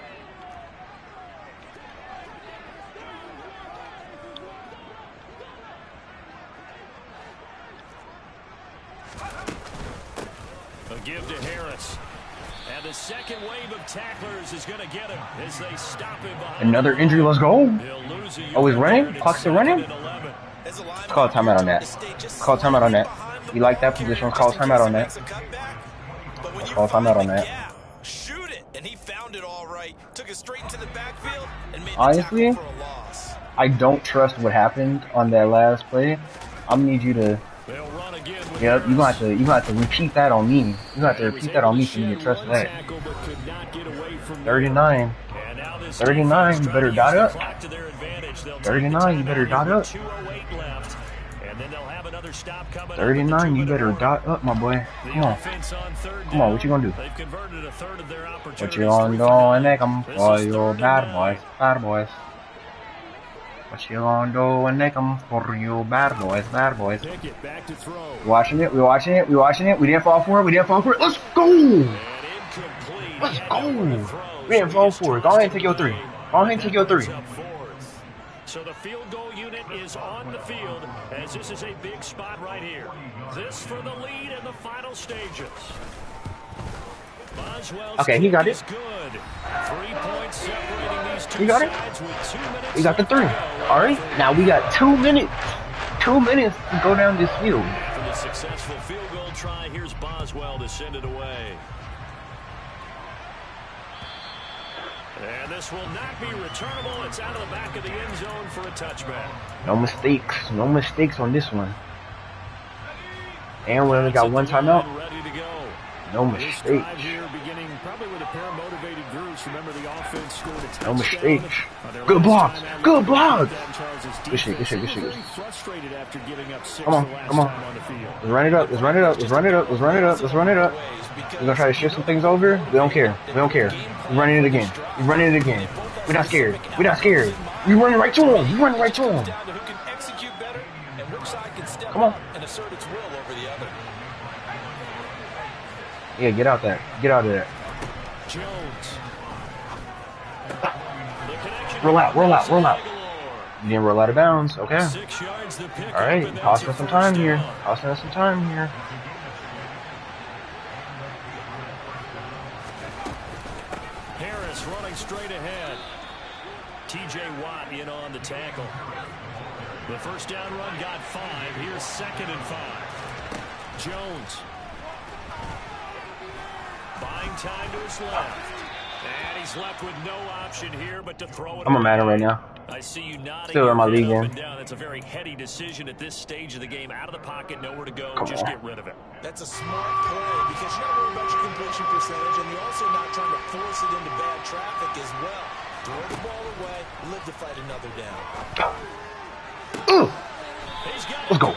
A give to Harris. And the second wave of tacklers is going to get him as they stop him behind. Another injury, let's go. Oh, he's running? Clock's still running? Let's call a timeout on that. Call a timeout on that. You like that position? Let's call a timeout on that. Let's call a timeout on that. Shoot it, and he found it all right. Took it straight into the backfield and made honestly, the tackle for a loss. I don't trust what happened on that last play. I'm gonna need you to. Yep, you gonna have to repeat that on me. You gonna have to repeat that on me for me to trust that. 39. 39, you better dot up. 39, you better dot up. 39, you better dot up, my boy. Come on. Come on, what you gonna do? What you gonna do and make them for you bad boys, bad boys. What you gonna do and make them for you bad boys, bad boys. We watching it, we watching it, we watching it. We didn't fall for it, we didn't fall for it. Let's go! Let's go! We didn't fall for it. Go ahead and take your 3. Go ahead and take your 3. So the field goal unit is on the field as this is a big spot right here. This for the lead in the final stages. Okay, he got it. He got it. He got the 3. All right, now we got 2 minutes. 2 minutes to go down this field. After the successful field goal try, here's Boswell to send it away. And this will not be returnable. It's out of the back of the end zone for a touchback. No mistakes. No mistakes on this one. And we only got 1 timeout. Ready to go. No mistakes. Beginning probably with a pair of motivated groups. Remember the offense scored a touchdown. No mistakes. Good blocks. Good blocks. Good shit, good shit, good shit. Frustrated after giving up 6 come on, come on. Let's run it up, let's run it up, let's run it up, let's run it up, let's run it up. We're gonna try to shift some things over. We don't care. We don't care. We're running it again. We're running it again. We're not scared. We're not scared. We're running right to him. We're running right to him. Come on. Yeah, get out there. Get out of there. Roll out, roll out, roll out. You didn't roll out of bounds. Okay. All right. Costing us some time here. Costing us some time here. Harris running straight ahead. T.J. Watt in on the tackle. The first down run got 5. Here's 2nd and 5. Jones. Buying time to his left. And he's left with no option here but to throw it. I'm a Madden right now. I see you nodding. Still in my league game. That's a very heady decision at this stage of the game. Out of the pocket, nowhere to go. Come Just on. get rid of it. That's a smart play because you're not worried about your completion percentage, and you're also not trying to force it into bad traffic as well. Throw the ball away, live to fight another down. Let's go.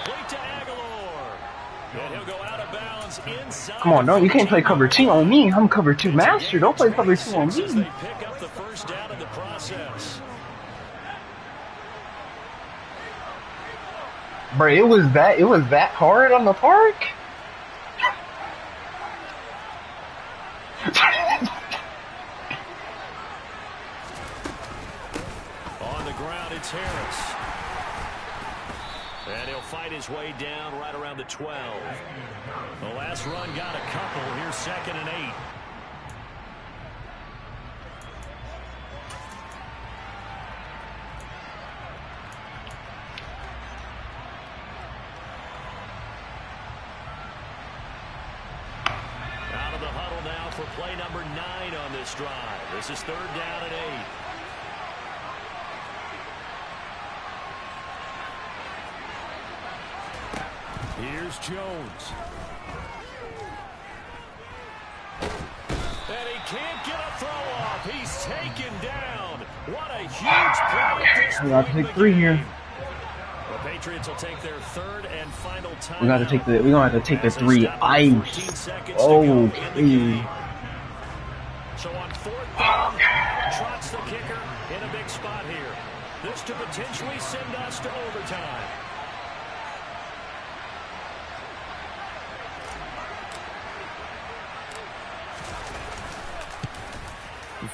Come on, no, you can't play cover 2 on me. I'm cover 2 master. Don't play cover 2 on me. They pick up the first down in the process. Bro, it was that hard on the park. On the ground, it's Harris. And he'll fight his way down right around the 12. The last run got a couple. Here's 2nd and 8. Out of the huddle now for play number 9 on this drive. This is 3rd down and 8. Here's Jones. And he can't get a throw off. He's taken down. What a huge play. We got to take 3 here. The Patriots will take their 3rd and final time. We're gonna have to take the 3. Ice. Oh, please. So on 4th down, trots the kicker in a big spot here. This to potentially send us to overtime.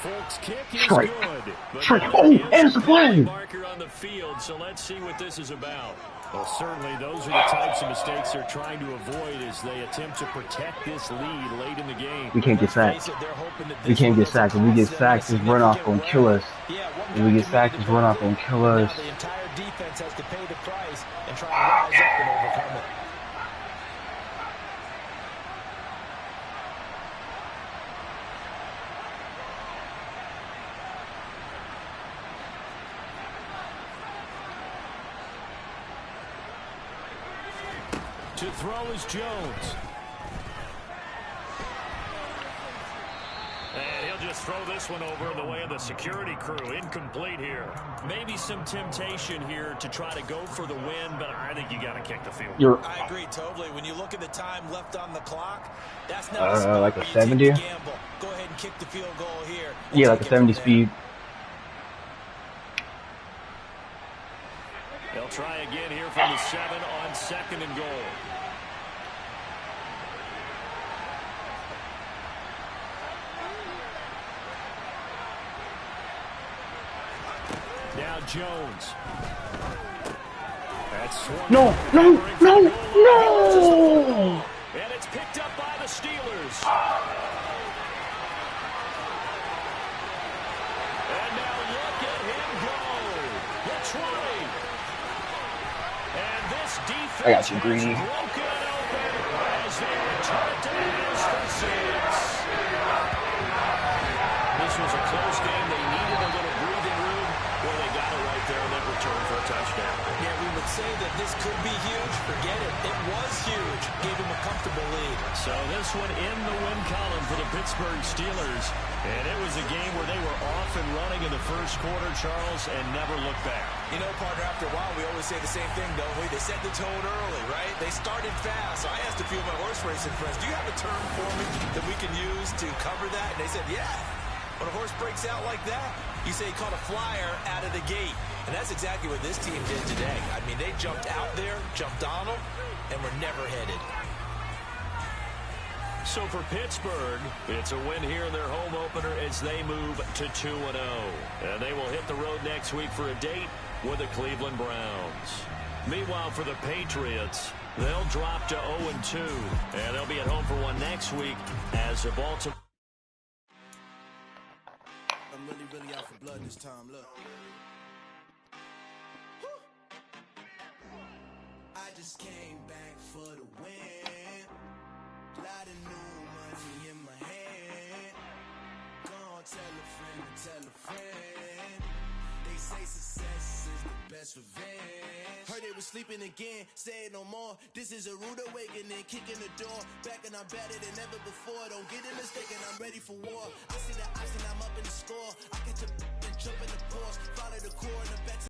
Folks, kick is Strike. good. Strike. Oh, and it's a flag. Marker on the field, so let's see what this is about. Well, certainly those are the types of mistakes they're trying to avoid as they attempt to protect this lead late in the game. We can't get sacked. We can't get sacked. If we get sacked, this runoff gonna kill us. If we get sacked, this runoff gonna kill us. The entire defense has to pay the price and try and rise up and overcome it. To throw is Jones. And he'll just throw this one over in the way of the security crew. Incomplete here. Maybe some temptation here to try to go for the win, but I think you got to kick the field goal. I agree totally. When you look at the time left on the clock, that's not like a 70? Go ahead and kick the field goal here. Yeah, like a 70 speed. They'll try again here from the 7 on 2nd and goal. Now Jones. That's No. And it's picked up by the Steelers. And now look at him go. The 20. And this defense I got you, Greeny. broken open as they return to pass for 6. This was a close game. They needed a little breathing room. Well, they got it right there and then returned for a touchdown. Yeah, we would say that this could be huge. Forget it. It was huge. Gave him a comfortable lead. So this one in the win column for the Pittsburgh Steelers. And it was a game where they were off and running in the first quarter, Charles, and never looked back. You know, partner, after a while, we always say the same thing, don't we? They set the tone early, right? They started fast. So I asked a few of my horse racing friends, do you have a term for me that we can use to cover that? And they said, yeah. When a horse breaks out like that, you say he caught a flyer out of the gate. And that's exactly what this team did today. I mean, they jumped out there, jumped on them, and were never headed. So for Pittsburgh, it's a win here in their home opener as they move to 2-0. And they will hit the road next week for a date with the Cleveland Browns. Meanwhile, for the Patriots, they'll drop to 0-2. And they'll be at home for one next week as the Baltimore. I'm really out for blood this time, look. I just came back for the win. Lot of new money in my hand. Gonna tell a friend. They say success is the best revenge. Heard they was sleeping again, say it no more. This is a rude awakening, kicking the door. Back and I'm better than ever before. Don't get it mistaken, I'm ready for war. I see the option.